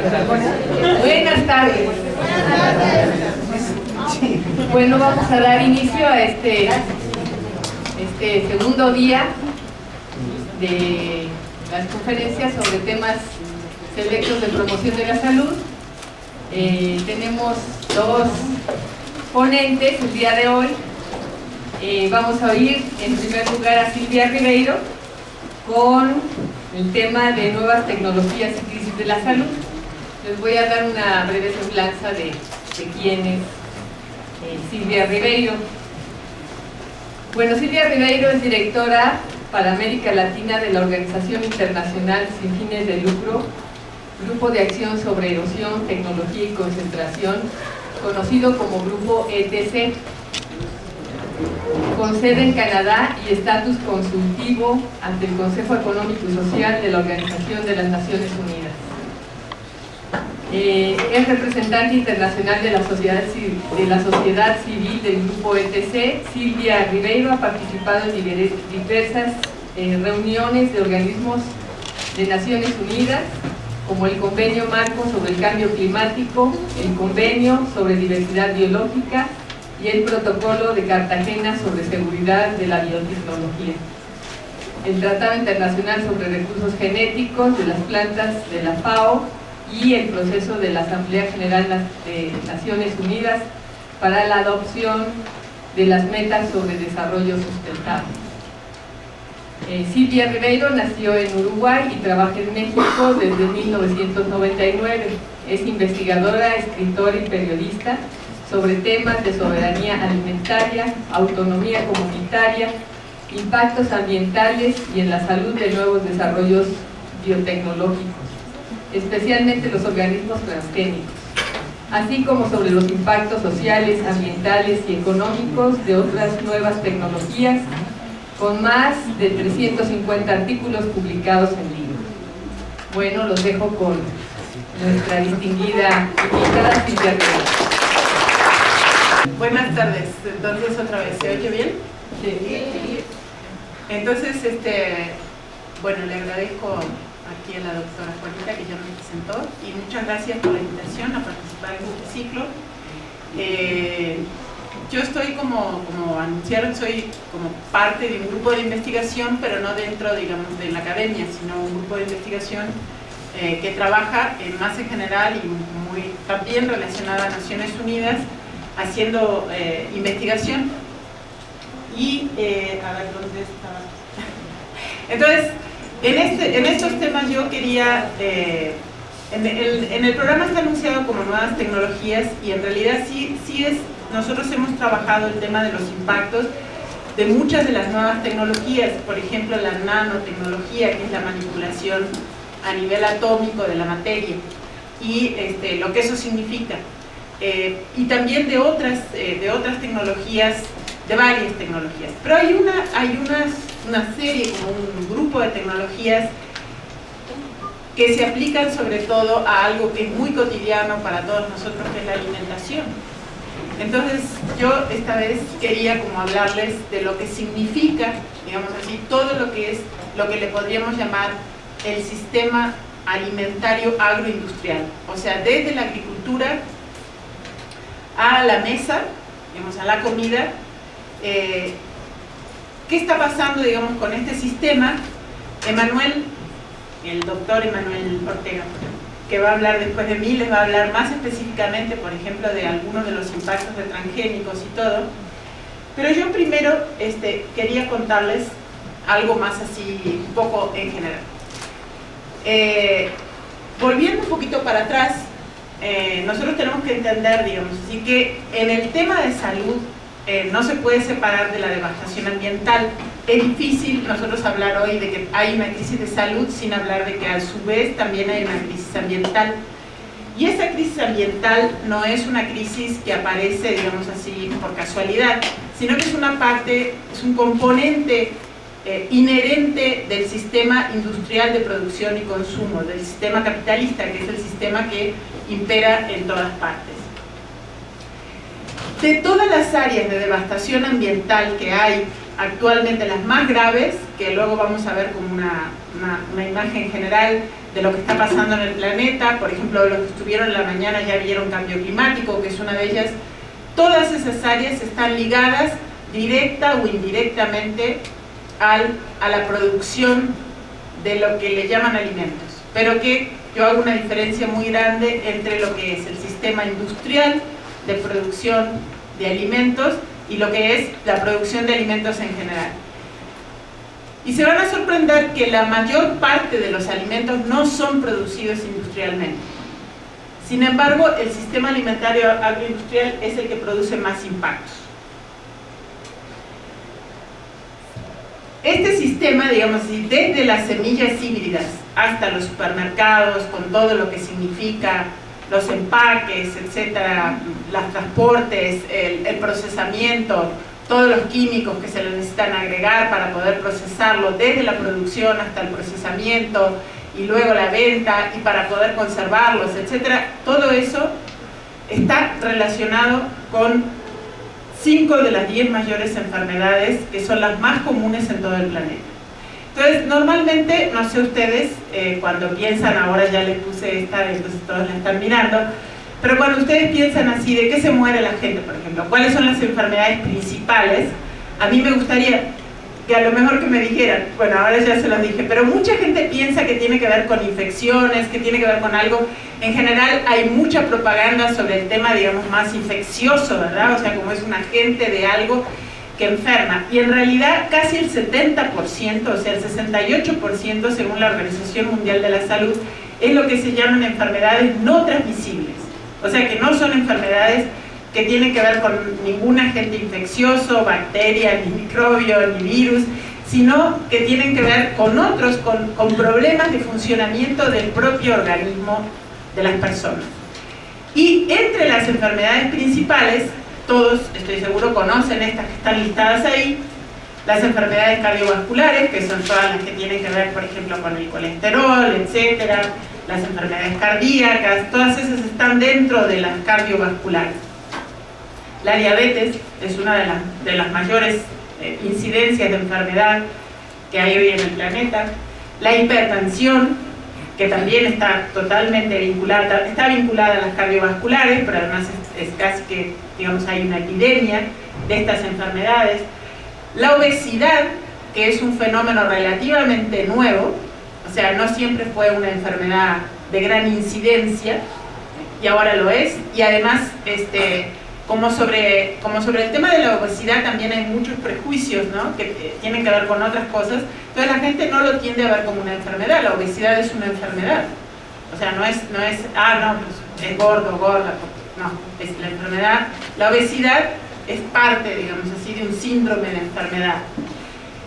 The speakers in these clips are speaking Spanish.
Buenas tardes. Bueno, vamos a dar inicio a este segundo día de las conferencias sobre temas selectos de promoción de la salud. Tenemos dos ponentes el día de hoy. Vamos a oír en primer lugar a Silvia Ribeiro con el tema de nuevas tecnologías y crisis de la salud. Les voy a dar una breve semblanza de quién es Silvia Ribeiro. Bueno, Silvia Ribeiro es directora para América Latina de la Organización Internacional Sin Fines de Lucro, Grupo de Acción sobre Erosión, Tecnología y Concentración, conocido como Grupo ETC, con sede en Canadá y estatus consultivo ante el Consejo Económico y Social de la Organización de las Naciones Unidas. Es representante internacional de la sociedad civil del Grupo ETC. Silvia Ribeiro ha participado en diversas reuniones de organismos de Naciones Unidas, como el Convenio Marco sobre el Cambio Climático, el Convenio sobre Diversidad Biológica y el Protocolo de Cartagena sobre Seguridad de la Biotecnología, el Tratado Internacional sobre Recursos Genéticos de las Plantas de la FAO y el proceso de la Asamblea General de Naciones Unidas para la adopción de las metas sobre desarrollo sustentable. Silvia Ribeiro nació en Uruguay y trabaja en México desde 1999. Es investigadora, escritora y periodista sobre temas de soberanía alimentaria, autonomía comunitaria, impactos ambientales y en la salud de nuevos desarrollos biotecnológicos, especialmente los organismos transgénicos, así como sobre los impactos sociales, ambientales y económicos de otras nuevas tecnologías, con más de 350 artículos publicados en libros. Bueno, los dejo con nuestra distinguida invitada Silvia Ribeiro. Buenas tardes, entonces otra vez, ¿se oye bien? Sí. Entonces, bueno, le agradezco aquí a la doctora Juanita que ya me presentó y muchas gracias por la invitación a participar en este ciclo. Yo estoy como anunciaron, soy como parte de un grupo de investigación, pero no dentro, digamos, de la academia, sino un grupo de investigación que trabaja más en general y muy también relacionada a Naciones Unidas, haciendo investigación. Y, a ver, ¿dónde estaba? Entonces, en estos temas yo quería, en el programa está anunciado como nuevas tecnologías y en realidad sí es, nosotros hemos trabajado el tema de los impactos de muchas de las nuevas tecnologías, por ejemplo la nanotecnología, que es la manipulación a nivel atómico de la materia y lo que eso significa. Y también de otras tecnologías, de varias tecnologías. Pero hay una serie, como un grupo de tecnologías que se aplican sobre todo a algo que es muy cotidiano para todos nosotros, que es la alimentación. Entonces yo esta vez quería como hablarles de lo que significa, digamos así, todo lo que es, lo que le podríamos llamar el sistema alimentario agroindustrial. O sea, desde la agricultura a la mesa, digamos, a la comida. ¿Qué está pasando, digamos, con este sistema? El doctor Emanuel Ortega, que va a hablar después de mí, les va a hablar más específicamente, por ejemplo, de algunos de los impactos de transgénicos y todo. Pero yo primero quería contarles algo más así, un poco en general. Volviendo un poquito para atrás, nosotros tenemos que entender, digamos, así que en el tema de salud no se puede separar de la devastación ambiental. Es difícil nosotros hablar hoy de que hay una crisis de salud sin hablar de que a su vez también hay una crisis ambiental. Y esa crisis ambiental no es una crisis que aparece, digamos así, por casualidad, sino que es una parte, es un componente inherente del sistema industrial de producción y consumo, del sistema capitalista, que es el sistema que impera en todas partes. De todas las áreas de devastación ambiental que hay actualmente, las más graves, que luego vamos a ver como una imagen general de lo que está pasando en el planeta. Por ejemplo, los que estuvieron en la mañana ya vieron cambio climático, que es una de ellas. Todas esas áreas están ligadas directa o indirectamente a la producción de lo que le llaman alimentos, pero que yo hago una diferencia muy grande entre lo que es el sistema industrial de producción de alimentos y lo que es la producción de alimentos en general. Y se van a sorprender que la mayor parte de los alimentos no son producidos industrialmente. Sin embargo, el sistema alimentario agroindustrial es el que produce más impactos. Este sistema, digamos así, desde las semillas híbridas hasta los supermercados, con todo lo que significa los empaques, etcétera, los transportes, el procesamiento, todos los químicos que se le necesitan agregar para poder procesarlo, desde la producción hasta el procesamiento y luego la venta y para poder conservarlos, etcétera, todo eso está relacionado con 5 de las 10 mayores enfermedades que son las más comunes en todo el planeta. Entonces, normalmente, no sé ustedes, cuando piensan, ahora ya les puse esta, entonces todos la están mirando, pero cuando ustedes piensan así, ¿de qué se muere la gente, por ejemplo? ¿Cuáles son las enfermedades principales? A mí me gustaría que a lo mejor que me dijeran, bueno, ahora ya se los dije, pero mucha gente piensa que tiene que ver con infecciones, que tiene que ver con algo. En general hay mucha propaganda sobre el tema, digamos, más infeccioso, ¿verdad? O sea, como es un agente de algo que enferma. Y en realidad casi el 70%, o sea, el 68% según la Organización Mundial de la Salud, es lo que se llaman enfermedades no transmisibles. O sea, que no son enfermedades que tienen que ver con ningún agente infeccioso, bacteria, ni microbio, ni virus, sino que tienen que ver con otros, con problemas de funcionamiento del propio organismo de las personas. Y entre las enfermedades principales, todos, estoy seguro, conocen estas que están listadas ahí, las enfermedades cardiovasculares, que son todas las que tienen que ver, por ejemplo, con el colesterol, etcétera, las enfermedades cardíacas, todas esas están dentro de las cardiovasculares. La diabetes es una de las mayores incidencias de enfermedad que hay hoy en el planeta. La hipertensión, que también está totalmente vinculada, está vinculada a las cardiovasculares, pero además es casi que, digamos, hay una epidemia de estas enfermedades. La obesidad, que es un fenómeno relativamente nuevo, o sea, no siempre fue una enfermedad de gran incidencia, y ahora lo es, y además, como sobre el tema de la obesidad también hay muchos prejuicios, ¿no?, que tienen que ver con otras cosas. Entonces la gente no lo tiende a ver como una enfermedad. La obesidad es una enfermedad, o sea, no es pues es gordo, gorda, no, es la enfermedad. La obesidad es parte, digamos así, de un síndrome de enfermedad.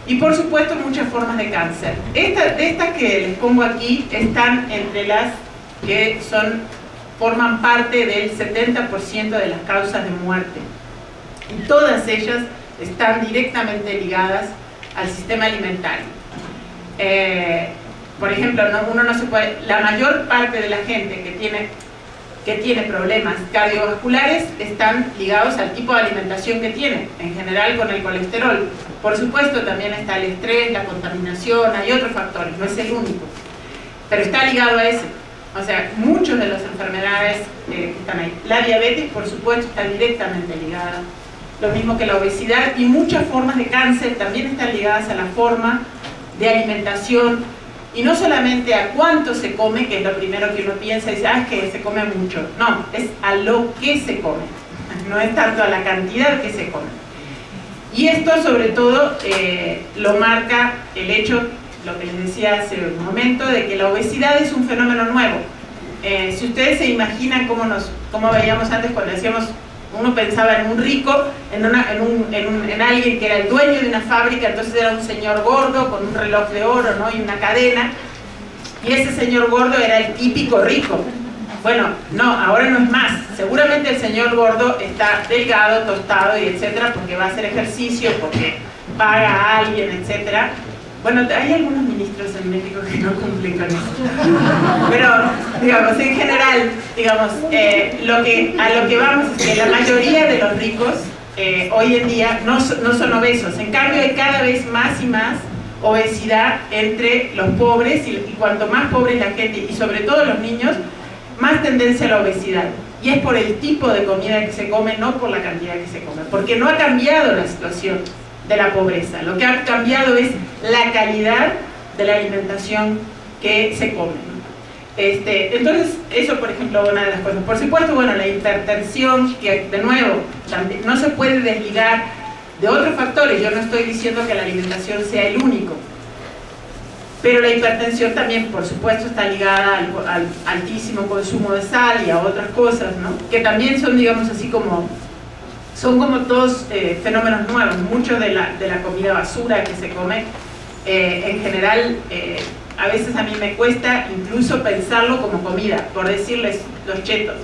Y por supuesto muchas formas de cáncer. Estas que les pongo aquí están entre las que forman parte del 70% de las causas de muerte. Y todas ellas están directamente ligadas al sistema alimentario. Por ejemplo, la mayor parte de la gente que tiene problemas cardiovasculares están ligados al tipo de alimentación que tiene, en general con el colesterol. Por supuesto también está el estrés, la contaminación, hay otros factores, no es el único, pero está ligado a ese. O sea, muchas de las enfermedades están ahí. La diabetes, por supuesto, está directamente ligada, lo mismo que la obesidad, y muchas formas de cáncer también están ligadas a la forma de alimentación, y no solamente a cuánto se come, que es lo primero que uno piensa y dice, es que se come mucho. No, es a lo que se come, no es tanto a la cantidad que se come. Y esto sobre todo lo marca el hecho, lo que les decía hace un momento, de que la obesidad es un fenómeno nuevo. Si ustedes se imaginan cómo veíamos antes cuando decíamos, uno pensaba en un rico, en alguien que era el dueño de una fábrica, entonces era un señor gordo con un reloj de oro, ¿no?, y una cadena, y ese señor gordo era el típico rico. Bueno, no, ahora no es más. Seguramente el señor gordo está delgado, tostado y etcétera, porque va a hacer ejercicio, porque paga a alguien, etcétera. Bueno, hay algunos ministros en México que no cumplen con eso. Pero, digamos, en general, digamos, a lo que vamos es que la mayoría de los ricos hoy en día no son obesos. En cambio, hay cada vez más y más obesidad entre los pobres, y cuanto más pobre es la gente, y sobre todo los niños, más tendencia a la obesidad. Y es por el tipo de comida que se come, no por la cantidad que se come, porque no ha cambiado la situación de la pobreza. Lo que ha cambiado es la calidad de la alimentación que se come. Entonces, eso, por ejemplo, una de las cosas. Por supuesto, bueno, la hipertensión, que de nuevo, no se puede desligar de otros factores. Yo no estoy diciendo que la alimentación sea el único, pero la hipertensión también, por supuesto, está ligada al altísimo consumo de sal y a otras cosas, ¿no? Que también son, digamos así, son como todos fenómenos nuevos. Mucho de la comida basura que se come, en general, a veces a mí me cuesta incluso pensarlo como comida, por decirles los chetos.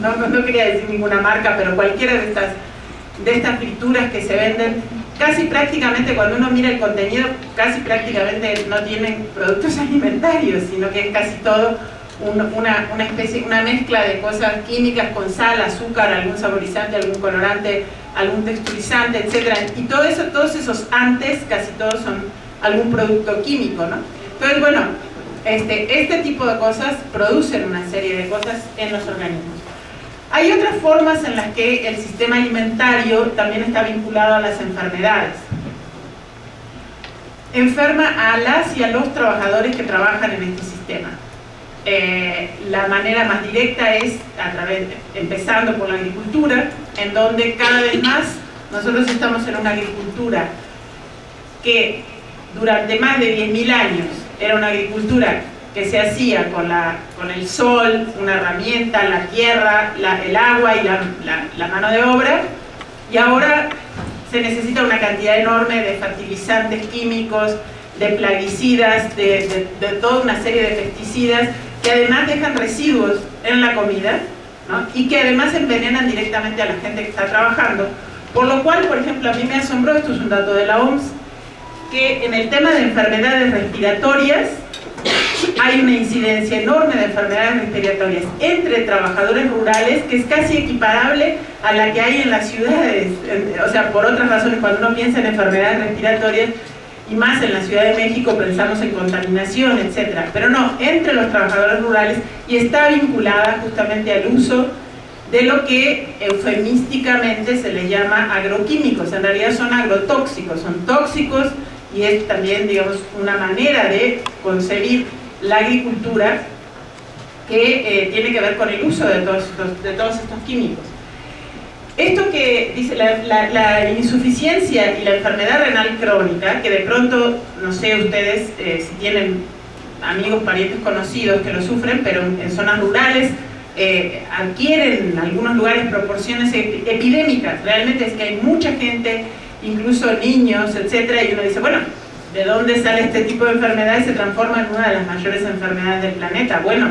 No quería decir ninguna marca, pero cualquiera de estas frituras que se venden, casi prácticamente, cuando uno mira el contenido, casi prácticamente no tienen productos alimentarios, sino que es casi todo una mezcla de cosas químicas con sal, azúcar, algún saborizante, algún colorante, algún texturizante, etc. Y todos esos antes, casi todos son algún producto químico, ¿no? Entonces, bueno, este tipo de cosas producen una serie de cosas en los organismos. Hay otras formas en las que el sistema alimentario también está vinculado a las enfermedades. Enferma a las y a los trabajadores que trabajan en este sistema. La manera más directa es empezando por la agricultura, en donde cada vez más nosotros estamos en una agricultura que durante más de 10.000 años era una agricultura que se hacía con el sol, una herramienta, la tierra, el agua y la mano de obra, y ahora se necesita una cantidad enorme de fertilizantes químicos, de plaguicidas, de toda una serie de pesticidas que además dejan residuos en la comida, ¿no? Y que además envenenan directamente a la gente que está trabajando, por lo cual, por ejemplo, a mí me asombró, esto es un dato de la OMS, que en el tema de enfermedades respiratorias hay una incidencia enorme de enfermedades respiratorias entre trabajadores rurales que es casi equiparable a la que hay en las ciudades. O sea, por otras razones, cuando uno piensa en enfermedades respiratorias, y más en la Ciudad de México, pensamos en contaminación, etc. Pero no, entre los trabajadores rurales, y está vinculada justamente al uso de lo que eufemísticamente se le llama agroquímicos. En realidad son agrotóxicos, son tóxicos, y es también, digamos, una manera de concebir la agricultura que tiene que ver con el uso de todos estos químicos. Esto que dice la insuficiencia y la enfermedad renal crónica, que de pronto, no sé ustedes si tienen amigos, parientes conocidos que lo sufren, pero en zonas rurales adquieren en algunos lugares proporciones epidémicas. Realmente es que hay mucha gente, incluso niños, etcétera, y uno dice, bueno, ¿de dónde sale este tipo de enfermedad y se transforma en una de las mayores enfermedades del planeta? Bueno,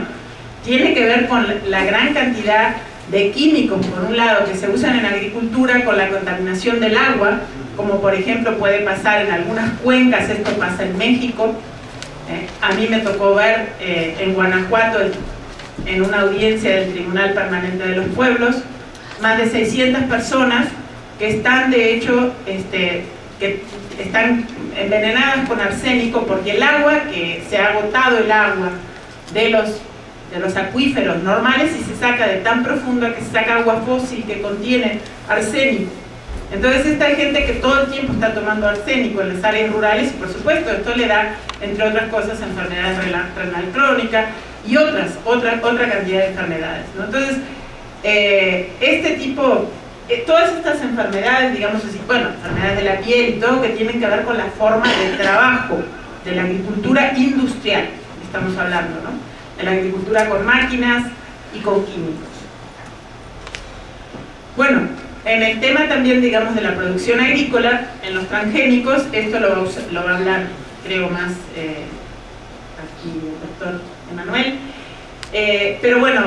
tiene que ver con la gran cantidad de químicos, por un lado, que se usan en agricultura, con la contaminación del agua, como por ejemplo puede pasar en algunas cuencas. Esto pasa en México. A mí me tocó ver en Guanajuato, en una audiencia del Tribunal Permanente de los Pueblos, más de 600 personas que están, de hecho, que están envenenadas con arsénico, porque el agua, que se ha agotado el agua de los acuíferos normales, y se saca de tan profundo que se saca agua fósil que contiene arsénico. Entonces esta gente que todo el tiempo está tomando arsénico en las áreas rurales, y por supuesto esto le da, entre otras cosas, enfermedades renal crónica y otra cantidad de enfermedades, ¿no? Entonces todas estas enfermedades, digamos así, bueno, enfermedades de la piel y todo, que tienen que ver con la forma de trabajo de la agricultura industrial, estamos hablando, ¿no? De la agricultura con máquinas y con químicos. Bueno, en el tema también, digamos, de la producción agrícola, en los transgénicos, esto lo va a hablar, creo, más aquí el doctor Emanuel, pero bueno,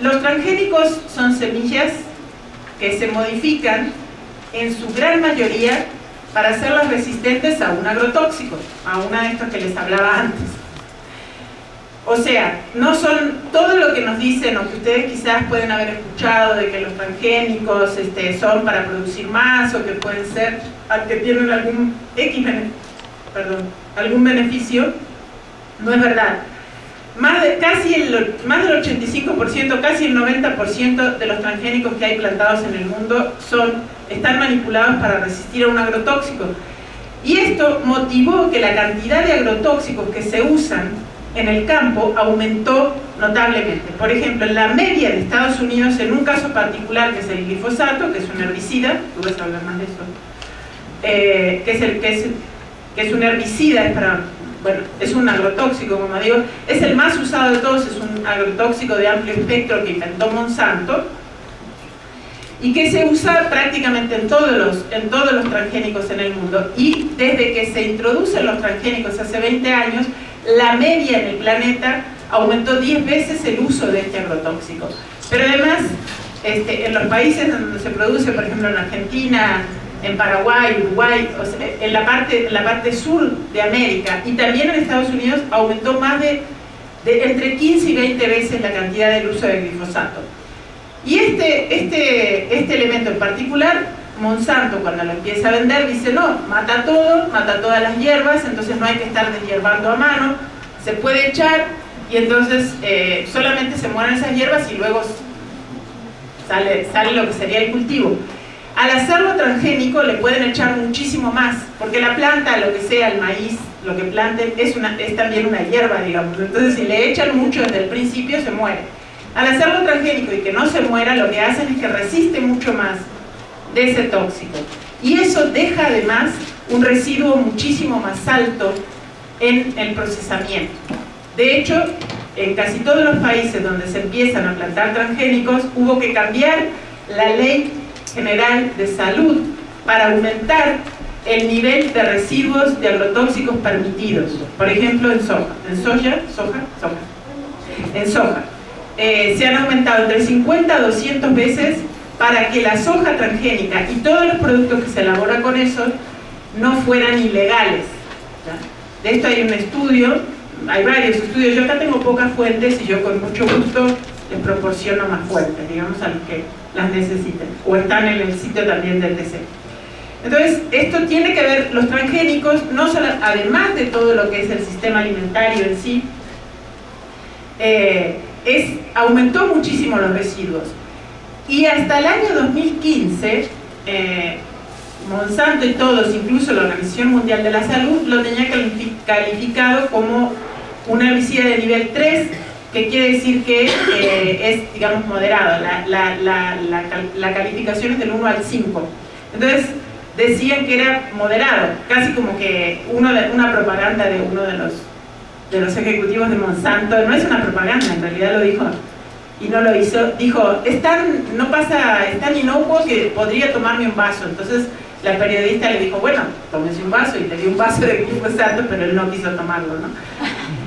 los transgénicos son semillas que se modifican en su gran mayoría para hacerlas resistentes a un agrotóxico, a una de estas que les hablaba antes. O sea, no son todo lo que nos dicen, o que ustedes quizás pueden haber escuchado, de que los transgénicos son para producir más, o que pueden ser, que tienen algún algún beneficio, no es verdad. Más del 85%, casi el 90% de los transgénicos que hay plantados en el mundo están manipulados para resistir a un agrotóxico. Y esto motivó que la cantidad de agrotóxicos que se usan en el campo aumentó notablemente. Por ejemplo, en la media de Estados Unidos, en un caso particular que es el glifosato, que es un herbicida, tú vas a hablar más de eso, que es un herbicida, es un agrotóxico, como digo, es el más usado de todos, es un agrotóxico de amplio espectro que inventó Monsanto y que se usa prácticamente en todos los transgénicos en el mundo. Y desde que se introducen los transgénicos hace 20 años, la media en el planeta aumentó 10 veces el uso de este agrotóxico. Pero además, en los países donde se produce, por ejemplo en Argentina, en Paraguay, Uruguay, o sea, en la parte sur de América y también en Estados Unidos, aumentó más de entre 15 y 20 veces la cantidad del uso de glifosato. Y este elemento en particular, Monsanto cuando lo empieza a vender dice no, mata todo, mata todas las hierbas, entonces no hay que estar deshierbando a mano, se puede echar y entonces solamente se mueren esas hierbas y luego sale lo que sería el cultivo. Al hacerlo transgénico le pueden echar muchísimo más, porque la planta, lo que sea, el maíz, lo que planten, es también una hierba, digamos. Entonces si le echan mucho desde el principio se muere. Al hacerlo transgénico y que no se muera, lo que hacen es que resiste mucho más de ese tóxico. Y eso deja además un residuo muchísimo más alto en el procesamiento. De hecho, en casi todos los países donde se empiezan a plantar transgénicos, hubo que cambiar la ley general de salud para aumentar el nivel de residuos de agrotóxicos permitidos. Por ejemplo, en soja. Se han aumentado entre 50 a 200 veces para que la soja transgénica y todos los productos que se elaboran con eso no fueran ilegales. ¿Ya? De esto hay un estudio, hay varios estudios. Yo acá tengo pocas fuentes y yo con mucho gusto les proporciono más fuentes, digamos, a los que las necesiten, o están en el sitio también del TC. Entonces, esto tiene que ver, los transgénicos, no solo, además de todo lo que es el sistema alimentario en sí, aumentó muchísimo los residuos. Y hasta el año 2015, Monsanto y todos, incluso la Organización Mundial de la Salud, lo tenía calificado como un herbicida de nivel 3, que quiere decir que es, digamos, moderado. La calificación es del 1 al 5. Entonces, decían que era moderado, casi como que una propaganda de uno de los ejecutivos de Monsanto. No es una propaganda, en realidad lo dijo y no lo hizo. Dijo, es tan inocuo que podría tomarme un vaso. Entonces la periodista le dijo, bueno, tómese un vaso, y le dio un vaso de glifosato, pero él no quiso tomarlo, ¿no?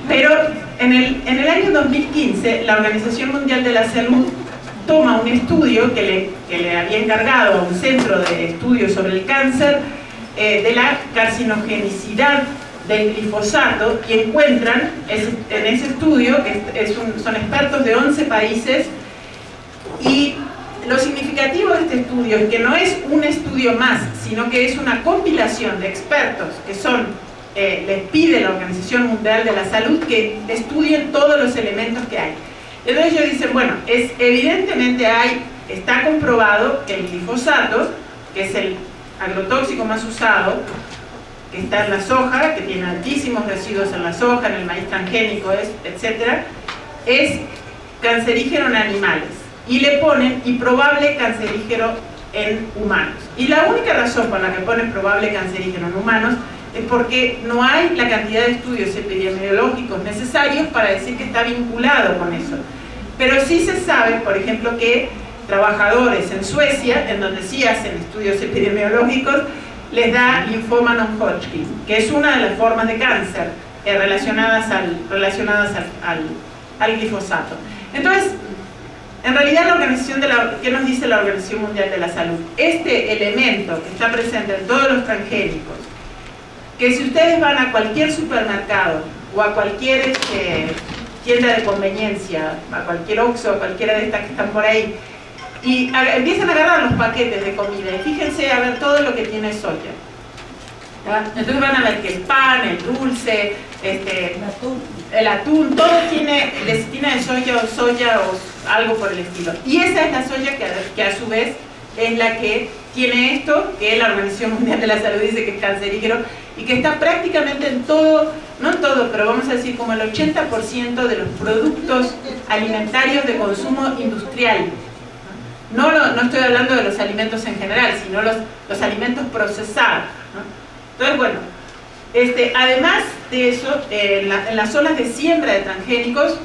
Pero en el año 2015 la Organización Mundial de la Salud toma un estudio que le había encargado a un centro de estudios sobre el cáncer, de la carcinogenicidad del glifosato, y encuentran en ese estudio, que son expertos de 11 países, y lo significativo de este estudio es que no es un estudio más, sino que es una compilación de expertos que les pide la Organización Mundial de la Salud que estudien todos los elementos que hay. Entonces ellos dicen, bueno, evidentemente está comprobado que el glifosato, que es el agrotóxico más usado, que está en la soja, que tiene altísimos residuos en la soja, en el maíz transgénico, etc., es cancerígeno en animales. Y le ponen y probable cancerígeno en humanos. Y la única razón por la que ponen probable cancerígeno en humanos es porque no hay la cantidad de estudios epidemiológicos necesarios para decir que está vinculado con eso. Pero sí se sabe, por ejemplo, que trabajadores en Suecia, en donde sí hacen estudios epidemiológicos, les da linfoma non-Hodgkin, que es una de las formas de cáncer relacionadas al glifosato. Entonces, en realidad, ¿qué nos dice la Organización Mundial de la Salud? Este elemento que está presente en todos los transgénicos, que si ustedes van a cualquier supermercado o a cualquier tienda de conveniencia, a cualquier Oxxo, a cualquiera de estas que están por ahí, y empiezan a agarrar los paquetes de comida y fíjense a ver todo lo que tiene soya. ¿ya? Entonces van a ver que el pan, el dulce, el atún, todo tiene lecitina de soya o algo por el estilo. Y esa es la soya que a su vez es la que tiene esto, que la Organización Mundial de la Salud dice que es cancerígeno, y que está prácticamente en todo, no en todo, pero vamos a decir como el 80% de los productos alimentarios de consumo industrial. No estoy hablando de los alimentos en general, sino los alimentos procesados, ¿no? Entonces, bueno, además de eso, en las zonas de siembra de transgénicos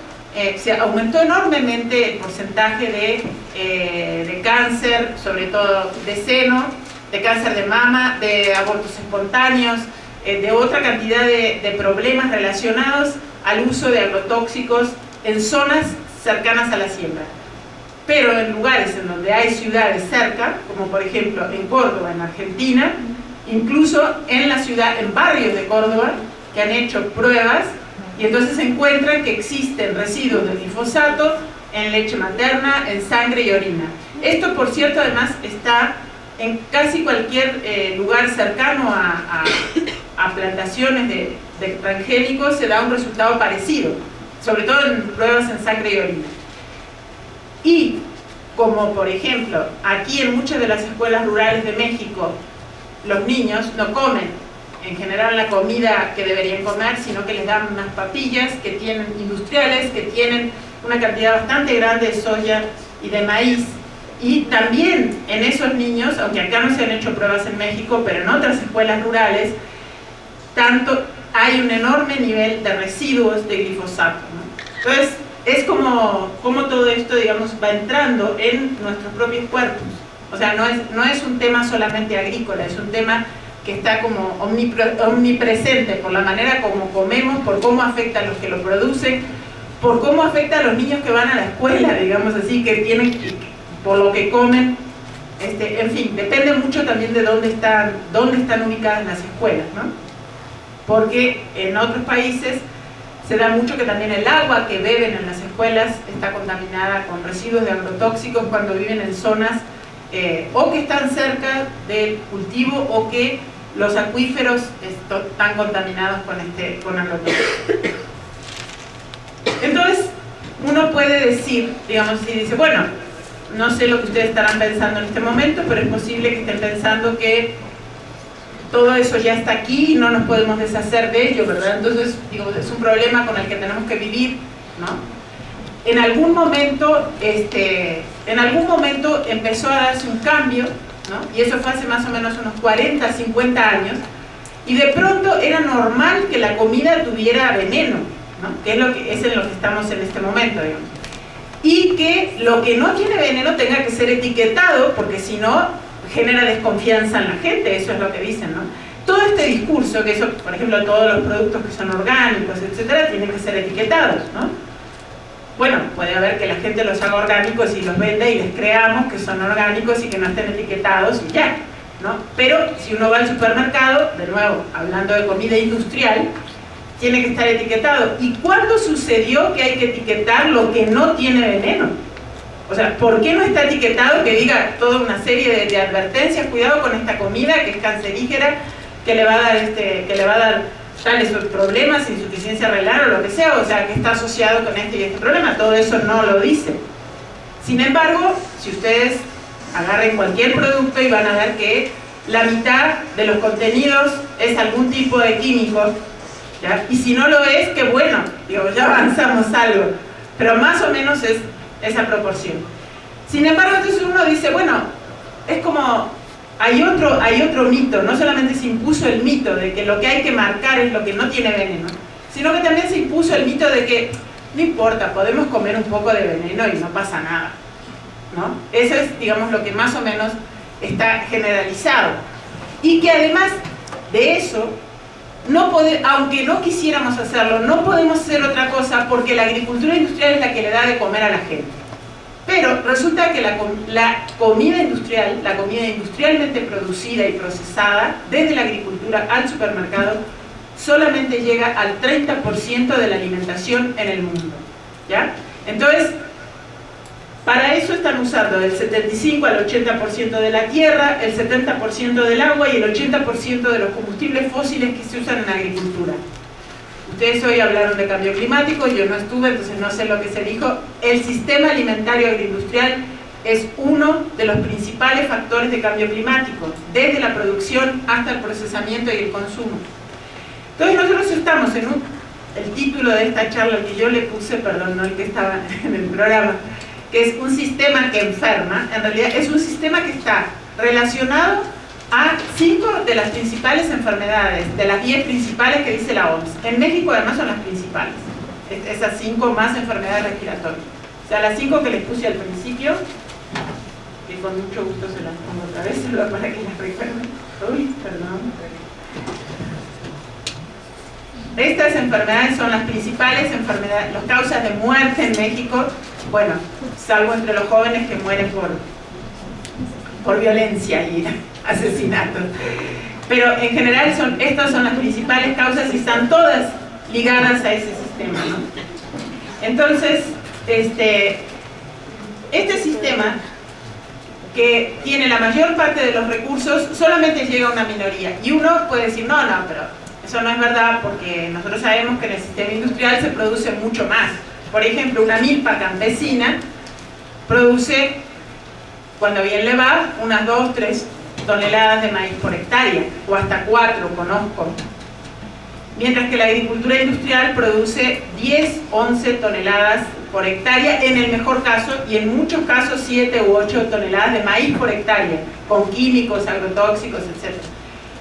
se aumentó enormemente el porcentaje de cáncer, sobre todo de seno, de cáncer de mama, de abortos espontáneos, de otra cantidad de problemas relacionados al uso de agrotóxicos en zonas cercanas a la siembra. Pero en lugares en donde hay ciudades cerca, como por ejemplo en Córdoba, en Argentina, incluso en la ciudad, en barrios de Córdoba, que han hecho pruebas y entonces se encuentran que existen residuos de glifosato en leche materna, en sangre y orina. Esto, por cierto, además está en casi cualquier lugar cercano a plantaciones de transgénicos, se da un resultado parecido, sobre todo en pruebas en sangre y orina. Y como por ejemplo, aquí en muchas de las escuelas rurales de México, los niños no comen en general la comida que deberían comer, sino que les dan unas papillas que tienen industriales, que tienen una cantidad bastante grande de soya y de maíz. Y también en esos niños, aunque acá no se han hecho pruebas en México, pero en otras escuelas rurales, hay un enorme nivel de residuos de glifosato, ¿no? Entonces, es como todo esto, digamos, va entrando en nuestros propios cuerpos. O sea, no es un tema solamente agrícola, es un tema que está como omnipresente por la manera como comemos, por cómo afecta a los que lo producen, por cómo afecta a los niños que van a la escuela, digamos así, que tienen, por lo que comen. En fin, depende mucho también de dónde están ubicadas las escuelas, ¿no? Porque en otros países se da mucho que también el agua que beben en las escuelas está contaminada con residuos de agrotóxicos cuando viven en zonas o que están cerca del cultivo o que los acuíferos están contaminados con agrotóxicos. Entonces, uno puede decir, digamos, si dice, bueno, no sé lo que ustedes estarán pensando en este momento, pero es posible que estén pensando que todo eso ya está aquí y no nos podemos deshacer de ello, ¿verdad? Entonces, digo, es un problema con el que tenemos que vivir, ¿no? En algún momento empezó a darse un cambio, ¿no? Y eso fue hace más o menos unos 40, 50 años, y de pronto era normal que la comida tuviera veneno, ¿no? Que es en lo que estamos en este momento, digamos. Y que lo que no tiene veneno tenga que ser etiquetado, porque si no, genera desconfianza en la gente, eso es lo que dicen, ¿no? Todo este discurso, que eso, por ejemplo, todos los productos que son orgánicos, etcétera, tienen que ser etiquetados, ¿no? Bueno, puede haber que la gente los haga orgánicos y los venda y les creamos que son orgánicos y que no estén etiquetados y ya, ¿no? Pero si uno va al supermercado, de nuevo, hablando de comida industrial, tiene que estar etiquetado. ¿Y cuándo sucedió que hay que etiquetar lo que no tiene veneno? O sea, ¿por qué no está etiquetado que diga toda una serie de advertencias? Cuidado con esta comida que es cancerígena, que le va a dar tales problemas, insuficiencia renal o lo que sea, o sea, que está asociado con este y este problema. Todo eso no lo dice. Sin embargo, si ustedes agarren cualquier producto y van a ver que la mitad de los contenidos es algún tipo de químico, ¿ya? Y si no lo es, qué bueno, digo, ya avanzamos algo, pero más o menos es esa proporción. Sin embargo, entonces uno dice, bueno, es como hay otro mito, no solamente se impuso el mito de que lo que hay que marcar es lo que no tiene veneno, sino que también se impuso el mito de que no importa, podemos comer un poco de veneno y no pasa nada, ¿no? Eso es, digamos, lo que más o menos está generalizado. Y que además de eso, aunque no quisiéramos hacerlo, no podemos hacer otra cosa porque la agricultura industrial es la que le da de comer a la gente. Pero resulta que la comida industrial, la comida industrialmente producida y procesada, desde la agricultura al supermercado, solamente llega al 30% de la alimentación en el mundo, ¿ya? Entonces, para eso están usando del 75 al 80% de la tierra, el 70% del agua y el 80% de los combustibles fósiles que se usan en agricultura. Ustedes hoy hablaron de cambio climático, yo no estuve, entonces no sé lo que se dijo. El sistema alimentario agroindustrial es uno de los principales factores de cambio climático, desde la producción hasta el procesamiento y el consumo. Entonces nosotros estamos en el título de esta charla que yo le puse, perdón, no el que estaba en el programa, que es un sistema que enferma. En realidad es un sistema que está relacionado a 5 de las principales enfermedades, de las 10 principales que dice la OMS. En México además son las principales, esas 5 más enfermedades respiratorias. O sea, las 5 que les puse al principio, que con mucho gusto se las pongo otra vez, solo para que las recuerden. Uy, perdón. Estas enfermedades son las principales enfermedades, las causas de muerte en México, bueno, salvo entre los jóvenes que mueren por violencia y asesinatos. Pero en general estas son las principales causas y están todas ligadas a ese sistema, ¿no? Entonces, este sistema que tiene la mayor parte de los recursos solamente llega a una minoría. Y uno puede decir, no, pero eso no es verdad, porque nosotros sabemos que en el sistema industrial se produce mucho más. Por ejemplo, una milpa campesina produce, cuando bien le va, unas 2, 3 toneladas de maíz por hectárea, o hasta 4, conozco. Mientras que la agricultura industrial produce 10, 11 toneladas por hectárea, en el mejor caso, y en muchos casos 7 u 8 toneladas de maíz por hectárea, con químicos, agrotóxicos, etc.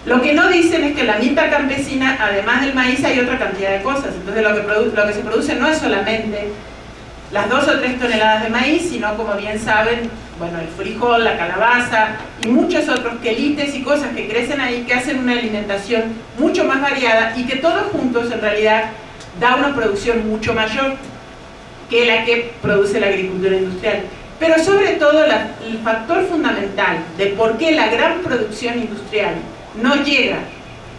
Lo que no dicen es que en la milpa campesina, además del maíz, hay otra cantidad de cosas. Entonces lo que se produce no es solamente las 2 o 3 toneladas de maíz, sino, como bien saben, bueno, el frijol, la calabaza y muchos otros quelites y cosas que crecen ahí, que hacen una alimentación mucho más variada y que todos juntos en realidad da una producción mucho mayor que la que produce la agricultura industrial. Pero sobre todo el factor fundamental de por qué la gran producción industrial no llega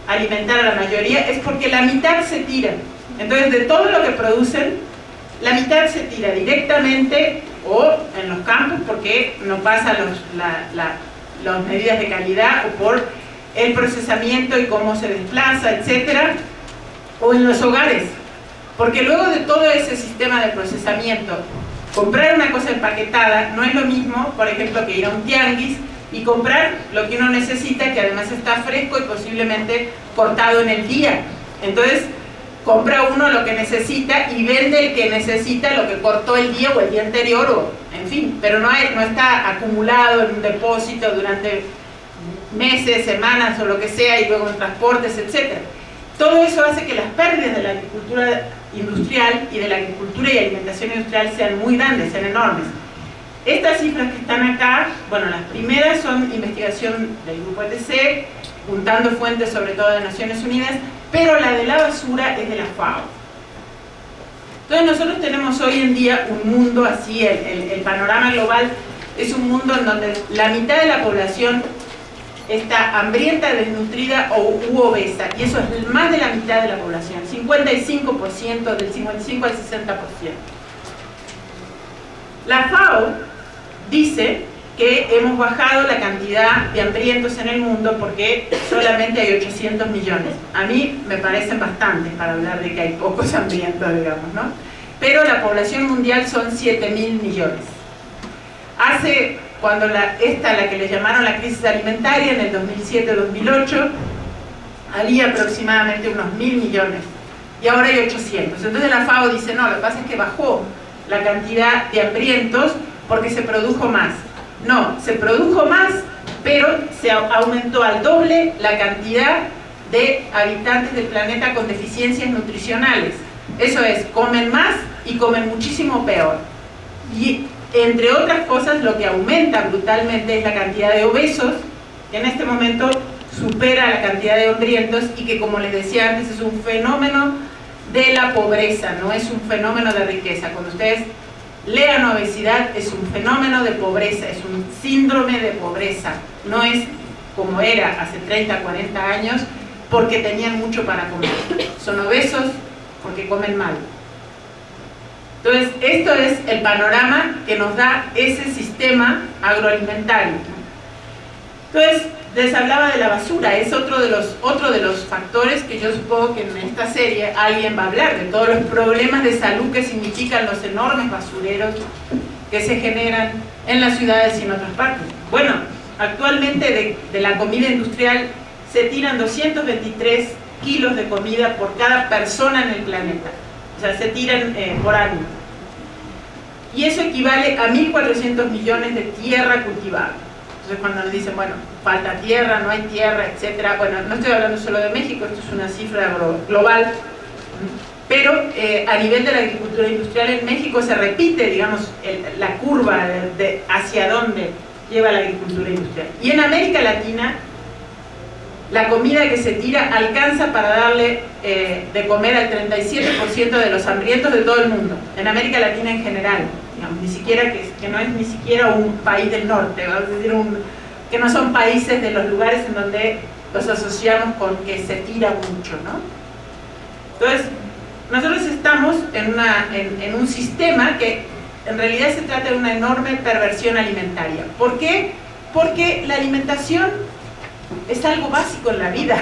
a alimentar a la mayoría es porque la mitad se tira. Entonces, de todo lo que producen, la mitad se tira directamente o en los campos porque no pasan las medidas de calidad, o por el procesamiento y cómo se desplaza, etcétera, o en los hogares, porque luego de todo ese sistema de procesamiento, comprar una cosa empaquetada no es lo mismo, por ejemplo, que ir a un tianguis y comprar lo que uno necesita, que además está fresco y posiblemente cortado en el día. Entonces compra uno lo que necesita y vende el que necesita lo que cortó el día o el día anterior, o en fin, pero no está acumulado en un depósito durante meses, semanas o lo que sea, y luego en transportes, etc. Todo eso hace que las pérdidas de la agricultura industrial y de la agricultura y alimentación industrial sean muy grandes, sean enormes. Estas cifras que están acá, bueno, las primeras son investigación del grupo ETC, juntando fuentes sobre todo de Naciones Unidas, pero la de la basura es de la FAO. Entonces nosotros tenemos hoy en día un mundo así, el panorama global es un mundo en donde la mitad de la población está hambrienta, desnutrida u obesa, y eso es más de la mitad de la población, 55%, del 55 al 60%. La FAO dice que hemos bajado la cantidad de hambrientos en el mundo porque solamente hay 800 millones. A mí me parecen bastantes para hablar de que hay pocos hambrientos, digamos, ¿no? Pero la población mundial son 7.000 millones. Cuando la que le llamaron la crisis alimentaria, en el 2007-2008, había aproximadamente unos 1.000 millones, y ahora hay 800. Entonces la FAO dice, no, lo que pasa es que bajó la cantidad de hambrientos porque se produjo más. No, se produjo más, pero se aumentó al doble la cantidad de habitantes del planeta con deficiencias nutricionales. Eso es, comen más y comen muchísimo peor. Y entre otras cosas, lo que aumenta brutalmente es la cantidad de obesos, que en este momento supera la cantidad de hambrientos, y que, como les decía antes, es un fenómeno de la pobreza, no es un fenómeno de riqueza. Cuando ustedes lean obesidad, es un fenómeno de pobreza, es un síndrome de pobreza, no es como era hace 30, 40 años, porque tenían mucho para comer. Son obesos porque comen mal. Entonces, esto es el panorama que nos da ese sistema agroalimentario. Entonces, les hablaba de la basura, es otro de los factores que yo supongo que en esta serie alguien va a hablar, de todos los problemas de salud que significan los enormes basureros que se generan en las ciudades y en otras partes. Bueno, actualmente de la comida industrial se tiran 223 kilos de comida por cada persona en el planeta. O sea, se tiran por año. Y eso equivale a 1.400 millones de tierra cultivada. Entonces, cuando nos dicen, bueno, falta tierra, no hay tierra, etc. Bueno, no estoy hablando solo de México, esto es una cifra global. Pero a nivel de la agricultura industrial en México se repite, digamos, la curva de hacia dónde lleva la agricultura industrial. Y en América Latina, la comida que se tira alcanza para darle de comer al 37% de los hambrientos de todo el mundo, en América Latina en general, digamos, ni siquiera que no es ni siquiera un país del norte, vamos a decir que no son países de los lugares en donde los asociamos con que se tira mucho, ¿no? Entonces, nosotros estamos en un sistema que en realidad se trata de una enorme perversión alimentaria. ¿Por qué? Porque la alimentación es algo básico en la vida.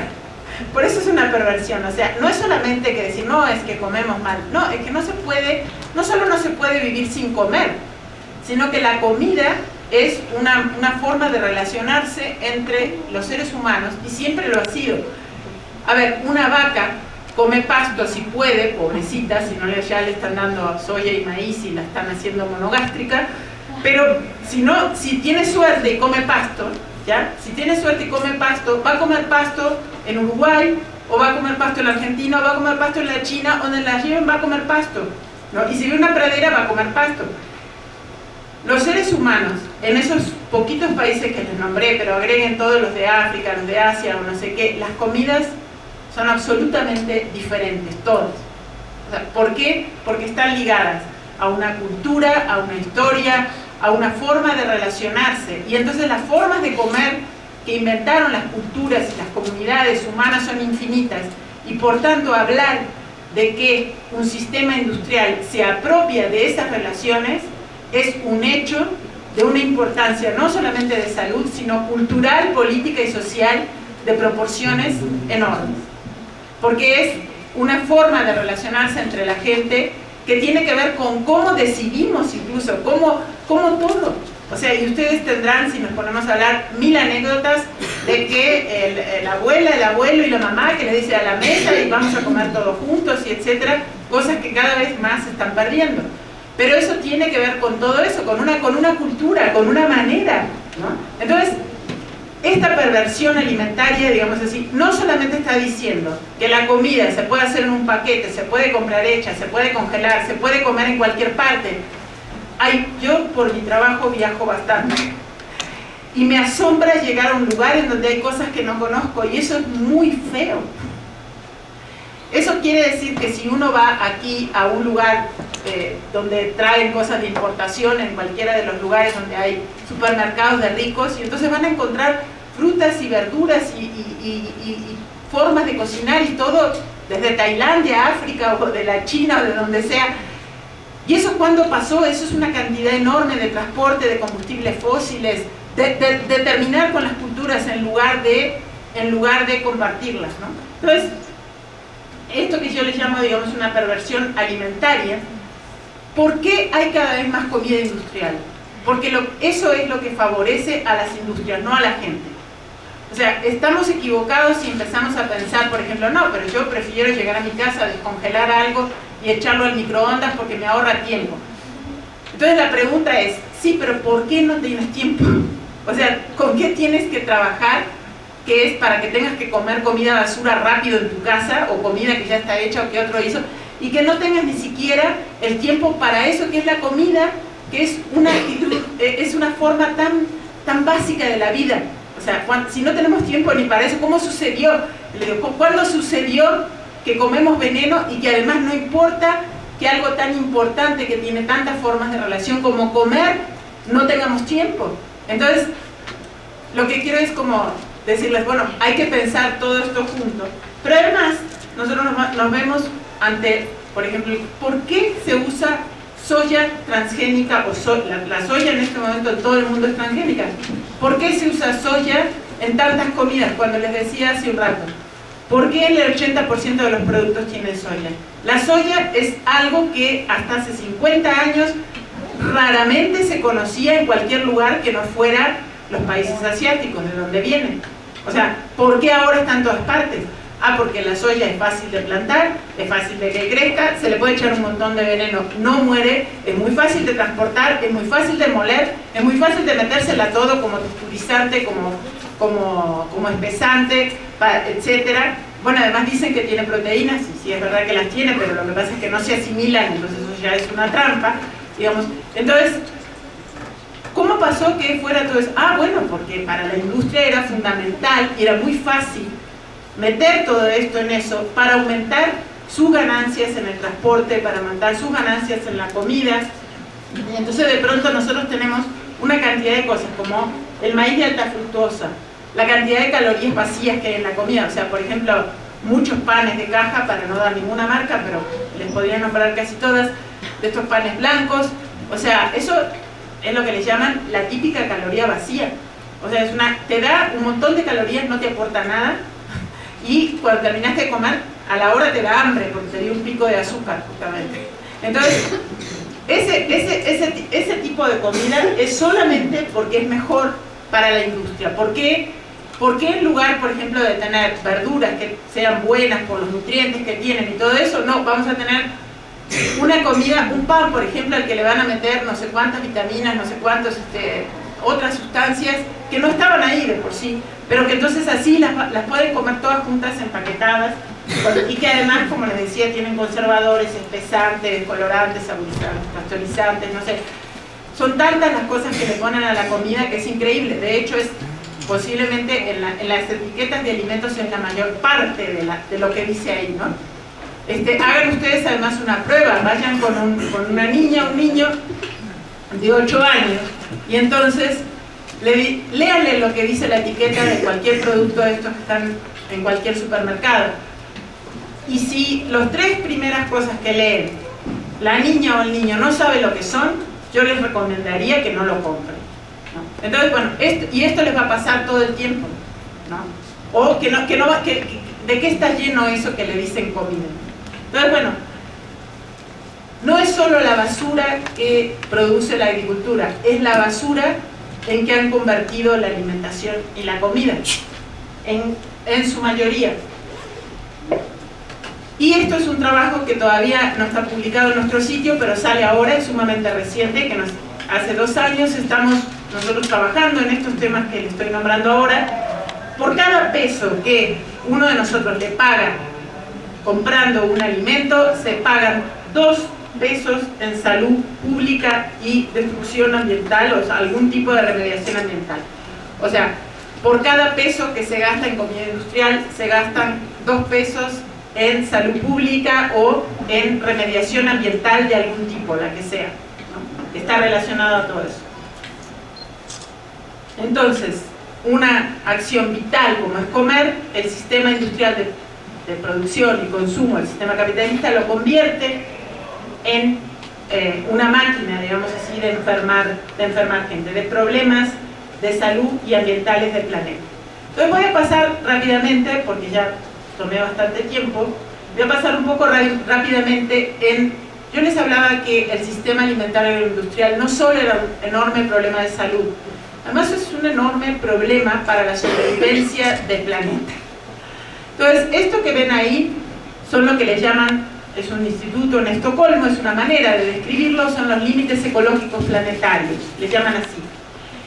Por eso es una perversión. O sea, no es solamente que decir, no, es que comemos mal. No, es que no solo no se puede vivir sin comer, sino que la comida es una forma de relacionarse entre los seres humanos, y siempre lo ha sido. A ver, una vaca come pasto si puede, pobrecita, si no ya le están dando soya y maíz y la están haciendo monogástrica, pero si tiene suerte y come pasto, ¿ya? Si tiene suerte y come pasto, va a comer pasto en Uruguay, o va a comer pasto en la Argentina, o va a comer pasto en la China, donde la lleven va a comer pasto, ¿no? Y si ve una pradera va a comer pasto. Los seres humanos, en esos poquitos países que les nombré, pero agreguen todos los de África, los de Asia, o no sé qué, las comidas son absolutamente diferentes, todas. O sea, ¿por qué? Porque están ligadas a una cultura, a una historia, a una forma de relacionarse. Y entonces las formas de comer que inventaron las culturas y las comunidades humanas son infinitas. Y por tanto, hablar de que un sistema industrial se apropia de esas relaciones es un hecho de una importancia no solamente de salud, sino cultural, política y social de proporciones enormes. Porque es una forma de relacionarse entre la gente que tiene que ver con cómo decidimos incluso, cómo todo. O sea, y ustedes tendrán, si nos ponemos a hablar, 1000 anécdotas de que la abuela, el abuelo y la mamá que le dice a la mesa y vamos a comer todos juntos y etcétera, cosas que cada vez más se están perdiendo. Pero eso tiene que ver con todo eso, con una cultura, con una manera, ¿no? Entonces, esta perversión alimentaria, digamos así, no solamente está diciendo que la comida se puede hacer en un paquete, se puede comprar hecha, se puede congelar, se puede comer en cualquier parte. Yo por mi trabajo viajo bastante y me asombra llegar a un lugar en donde hay cosas que no conozco, y eso es muy feo. Eso quiere decir que si uno va aquí a un lugar donde traen cosas de importación, en cualquiera de los lugares donde hay supermercados de ricos, y entonces van a encontrar frutas y verduras y formas de cocinar y todo, desde Tailandia, África, o de la China, o de donde sea. ¿Y eso cuándo pasó? Eso es una cantidad enorme de transporte de combustibles fósiles, de terminar con las culturas en lugar de compartirlas, ¿no? Entonces, esto que yo les llamo, digamos, una perversión alimentaria. ¿Por qué hay cada vez más comida industrial? Porque eso es lo que favorece a las industrias, no a la gente. O sea, estamos equivocados si empezamos a pensar, por ejemplo, no, pero yo prefiero llegar a mi casa, descongelar algo y echarlo al microondas porque me ahorra tiempo. Entonces la pregunta es, sí, pero ¿por qué no tienes tiempo? O sea, ¿con qué tienes que trabajar? Que es para que tengas que comer comida basura rápido en tu casa, o comida que ya está hecha o que otro hizo, y que no tengas ni siquiera el tiempo para eso, que es la comida, que es una actitud, es una forma tan básica de la vida. O sea, si no tenemos tiempo ni para eso, ¿cómo sucedió? Le digo, ¿cuándo sucedió que comemos veneno y que además no importa que algo tan importante que tiene tantas formas de relación como comer, no tengamos tiempo? Entonces, lo que quiero es como decirles, bueno, hay que pensar todo esto junto, pero además nosotros nos vemos ante, por ejemplo, ¿por qué se usa soya transgénica, o la soya en este momento en todo el mundo es transgénica. ¿Por qué se usa soya en tantas comidas? Cuando les decía hace un rato, ¿por qué el 80% de los productos tienen soya? La soya es algo que hasta hace 50 años raramente se conocía en cualquier lugar que no fuera los países asiáticos, de donde vienen. O sea, ¿por qué ahora está en todas partes? Ah, porque la soya es fácil de plantar, es fácil de que crezca, se le puede echar un montón de veneno, no muere, es muy fácil de transportar, es muy fácil de moler, es muy fácil de metérsela todo como texturizante, como espesante, etcétera. Bueno, además dicen que tiene proteínas, y sí es verdad que las tiene, pero lo que pasa es que no se asimilan, entonces eso ya es una trampa, digamos. Entonces, ¿cómo pasó que fuera todo eso? Ah, bueno, porque para la industria era fundamental y era muy fácil meter todo esto en eso para aumentar sus ganancias en el transporte, para aumentar sus ganancias en la comida. Y entonces de pronto nosotros tenemos una cantidad de cosas como el maíz de alta fructosa, la cantidad de calorías vacías que hay en la comida, o sea, por ejemplo, muchos panes de caja, para no dar ninguna marca, pero les podría nombrar casi todas, de estos panes blancos, o sea, eso es lo que les llaman la típica caloría vacía. O sea, te da un montón de calorías, no te aporta nada, y cuando terminaste de comer, a la hora te da hambre, porque te dio un pico de azúcar, justamente. Entonces, ese tipo de comida es solamente porque es mejor para la industria. ¿Por qué? Porque en lugar, por ejemplo, de tener verduras que sean buenas por los nutrientes que tienen y todo eso, no, vamos a tener una comida, un pan, por ejemplo, al que le van a meter no sé cuántas vitaminas, no sé cuántas otras sustancias que no estaban ahí de por sí, pero que entonces así las pueden comer todas juntas empaquetadas, y que además, como les decía, tienen conservadores, espesantes, colorantes, saborizantes, pasteurizantes, no sé. Son tantas las cosas que le ponen a la comida que es increíble. De hecho, es posiblemente en las etiquetas de alimentos es la mayor parte de lo que dice ahí, ¿no? Hagan ustedes además una prueba, vayan con una niña, un niño de 8 años, y entonces léanle lo que dice la etiqueta de cualquier producto de estos que están en cualquier supermercado. Y si las 3 primeras cosas que leen, la niña o el niño no sabe lo que son, yo les recomendaría que no lo compren, ¿no? Entonces, bueno, esto les va a pasar todo el tiempo, ¿no? O ¿de qué está lleno eso que le dicen comida? Entonces, bueno, no es solo la basura que produce la agricultura, es la basura en que han convertido la alimentación y la comida, en su mayoría. Y esto es un trabajo que todavía no está publicado en nuestro sitio, pero sale ahora, es sumamente reciente, que hace 2 años estamos nosotros trabajando en estos temas que les estoy nombrando ahora. Por cada peso que uno de nosotros le paga comprando un alimento, se pagan 2 pesos en salud pública y destrucción ambiental, o sea, algún tipo de remediación ambiental. O sea, por cada peso que se gasta en comida industrial, se gastan 2 pesos en salud pública o en remediación ambiental de algún tipo, la que sea, ¿no? Está relacionado a todo eso. Entonces, una acción vital como es comer, el sistema industrial de producción y consumo, el sistema capitalista, lo convierte en una máquina, digamos así, de enfermar gente, de problemas de salud y ambientales del planeta. Entonces voy a pasar rápidamente, porque ya tomé bastante tiempo, voy a pasar un poco rápidamente yo les hablaba que el sistema alimentario agroindustrial no solo era un enorme problema de salud, además es un enorme problema para la sobrevivencia del planeta. Entonces, esto que ven ahí son lo que les llaman, es un instituto en Estocolmo, es una manera de describirlo, son los límites ecológicos planetarios, les llaman así.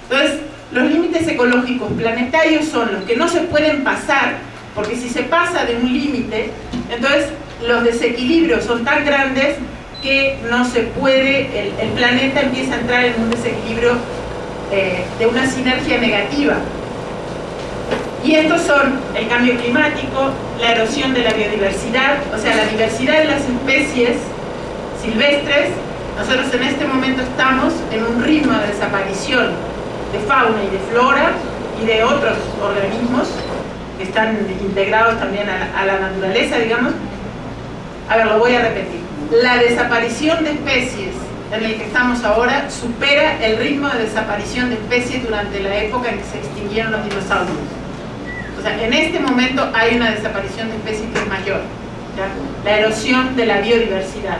Entonces, los límites ecológicos planetarios son los que no se pueden pasar, porque si se pasa de un límite, entonces los desequilibrios son tan grandes que no se puede, el planeta empieza a entrar en un desequilibrio de una sinergia negativa. Y estos son el cambio climático, la erosión de la biodiversidad, o sea, la diversidad de las especies silvestres. Nosotros en este momento estamos en un ritmo de desaparición de fauna y de flora y de otros organismos que están integrados también a la naturaleza, digamos. A ver, lo voy a repetir. La desaparición de especies en el que estamos ahora supera el ritmo de desaparición de especies durante la época en que se extinguieron los dinosaurios. O sea, en este momento hay una desaparición de especies que es mayor, ¿ya? La erosión de la biodiversidad.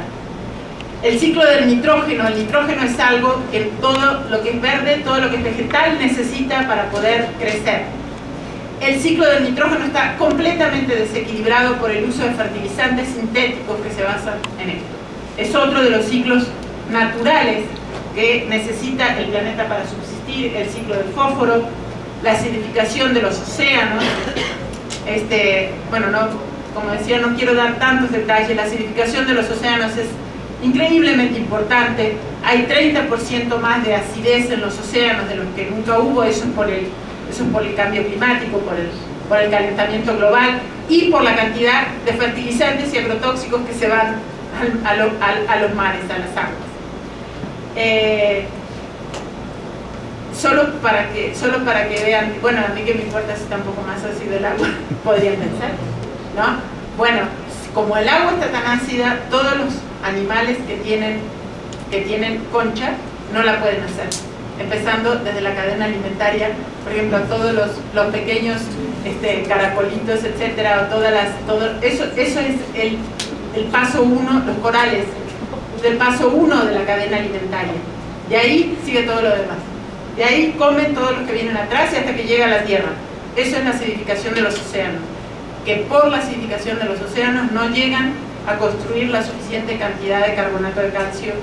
El ciclo del nitrógeno, el nitrógeno es algo que todo lo que es verde, todo lo que es vegetal necesita para poder crecer. El ciclo del nitrógeno está completamente desequilibrado por el uso de fertilizantes sintéticos que se basan en esto. Es otro de los ciclos naturales que necesita el planeta para subsistir, el ciclo del fósforo, la acidificación de los océanos. Bueno, como decía, no quiero dar tantos detalles. La acidificación de los océanos es increíblemente importante. Hay 30% más de acidez en los océanos de los que nunca hubo. Eso es por el cambio climático, por el calentamiento global y por la cantidad de fertilizantes y agrotóxicos que se van a los mares, a las aguas. Solo para que vean, bueno, a mí que me importa si está un poco más ácido el agua, podrían pensar, ¿no? Bueno, como el agua está tan ácida, todos los animales que tienen concha no la pueden hacer, empezando desde la cadena alimentaria, por ejemplo, a todos los pequeños caracolitos, etcétera, eso es el paso 1, los corales, del paso 1 de la cadena alimentaria. De ahí sigue todo lo demás. De ahí comen todos los que vienen atrás y hasta que llega a la tierra. Eso es la acidificación de los océanos. Que por la acidificación de los océanos no llegan a construir la suficiente cantidad de carbonato de calcio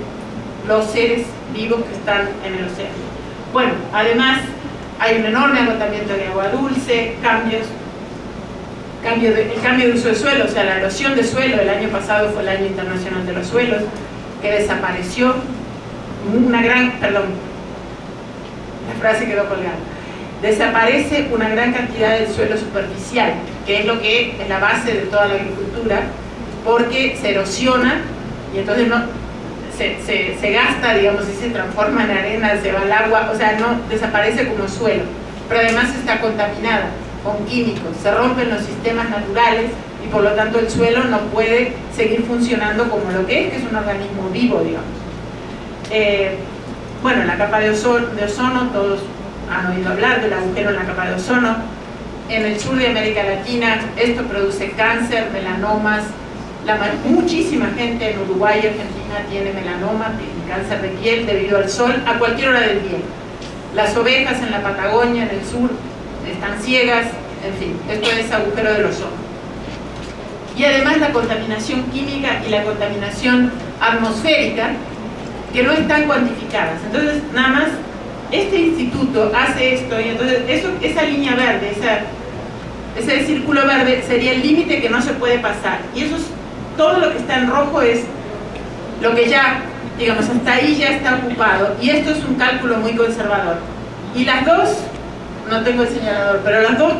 los seres vivos que están en el océano. Bueno, además hay un enorme agotamiento de agua dulce, el cambio de uso de suelo, o sea, la erosión de suelo. El año pasado fue el Año Internacional de los Suelos, que desapareció la frase quedó colgada. Desaparece una gran cantidad del suelo superficial, que es lo que es la base de toda la agricultura, porque se erosiona y entonces se gasta, digamos, y se transforma en arena, se va al agua, o sea, no desaparece como suelo, pero además está contaminada con químicos, se rompen los sistemas naturales y por lo tanto el suelo no puede seguir funcionando como lo que es un organismo vivo, digamos. Bueno, la capa de ozono, todos han oído hablar del agujero en la capa de ozono. En el sur de América Latina esto produce cáncer, melanomas. Muchísima gente en Uruguay y Argentina tiene melanoma, tiene cáncer de piel debido al sol a cualquier hora del día. Las ovejas en la Patagonia, en el sur, están ciegas, en fin, esto es agujero del ozono. Y además la contaminación química y la contaminación atmosférica, que no están cuantificadas. Entonces, nada más, este instituto hace esto y entonces esa línea verde, ese círculo verde sería el límite que no se puede pasar. Y eso es, todo lo que está en rojo es lo que ya, digamos, hasta ahí ya está ocupado. Y esto es un cálculo muy conservador. Y las dos, no tengo el señalador, pero los dos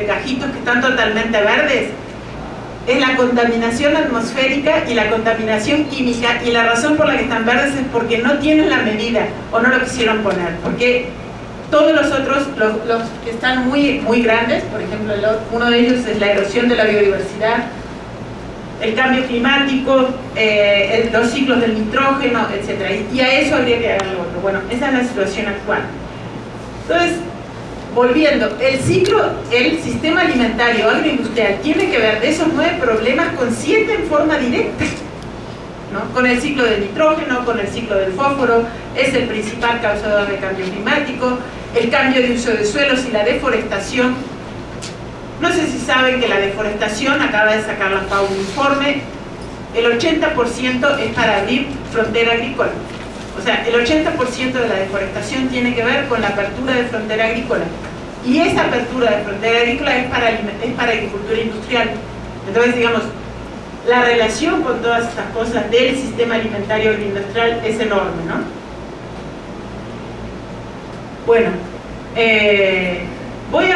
cajitos que están totalmente verdes, es la contaminación atmosférica y la contaminación química, y la razón por la que están verdes es porque no tienen la medida o no lo quisieron poner, porque todos los otros, los que están muy, muy grandes, por ejemplo, uno de ellos es la erosión de la biodiversidad, el cambio climático, los ciclos del nitrógeno, etc. Y a eso habría que agregarle otro. Bueno, esa es la situación actual. Entonces, volviendo, el sistema alimentario agroindustrial tiene que ver de esos 9 problemas con 7 en forma directa, ¿no? Con el ciclo del nitrógeno, con el ciclo del fósforo, es el principal causador de cambio climático, el cambio de uso de suelos y la deforestación. No sé si saben que la deforestación, acaba de sacar la FAO un informe, el 80% es para abrir frontera agrícola. O sea, el 80% de la deforestación tiene que ver con la apertura de frontera agrícola. Y esa apertura de frontera agrícola es para agricultura industrial. Entonces, digamos, la relación con todas estas cosas del sistema alimentario agroindustrial es enorme, ¿no? Bueno, voy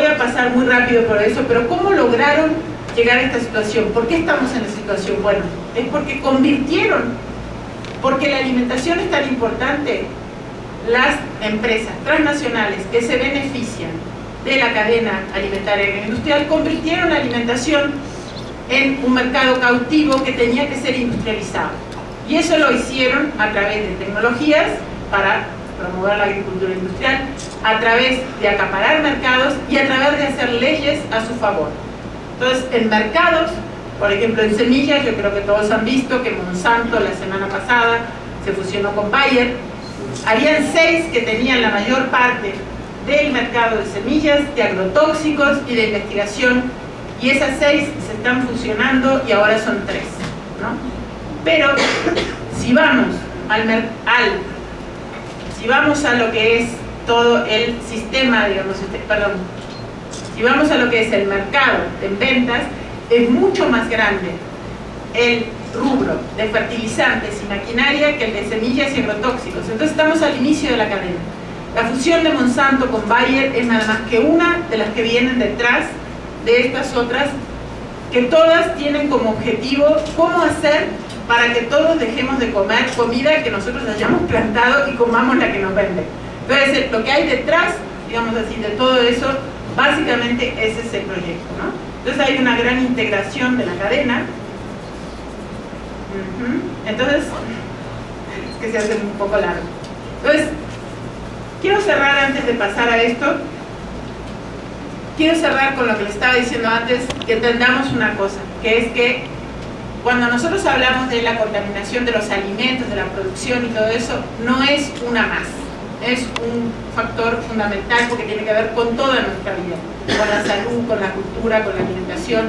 a pasar muy rápido por eso, pero ¿cómo lograron llegar a esta situación? ¿Por qué estamos en esta situación? Bueno, es porque porque la alimentación es tan importante. Las empresas transnacionales que se benefician de la cadena alimentaria agroindustrial convirtieron la alimentación en un mercado cautivo que tenía que ser industrializado. Y eso lo hicieron a través de tecnologías para promover la agricultura industrial, a través de acaparar mercados y a través de hacer leyes a su favor. Entonces, en mercados, por ejemplo, en semillas, yo creo que todos han visto que Monsanto la semana pasada se fusionó con Bayer. Habían 6 que tenían la mayor parte del mercado de semillas, de agrotóxicos y de investigación, y esas 6 se están fusionando y ahora son 3, ¿no? Pero si vamos si vamos a lo que es todo el sistema, digamos, si vamos a lo que es el mercado en ventas, es mucho más grande el rubro de fertilizantes y maquinaria que el de semillas y agrotóxicos. Entonces estamos al inicio de la cadena. La fusión de Monsanto con Bayer es nada más que una de las que vienen detrás de estas otras, que todas tienen como objetivo cómo hacer para que todos dejemos de comer comida que nosotros hayamos plantado y comamos la que nos venden. Entonces, lo que hay detrás, digamos así, de todo eso, básicamente ese es el proyecto, ¿no? Entonces hay una gran integración de la cadena. Entonces, es que se hace un poco largo. Entonces, quiero cerrar antes de pasar a esto. Quiero cerrar con lo que les estaba diciendo antes, que entendamos una cosa, que es que cuando nosotros hablamos de la contaminación de los alimentos, de la producción y todo eso, no es una más, es un factor fundamental porque tiene que ver con toda nuestra vida, con la salud, con la cultura, con la alimentación,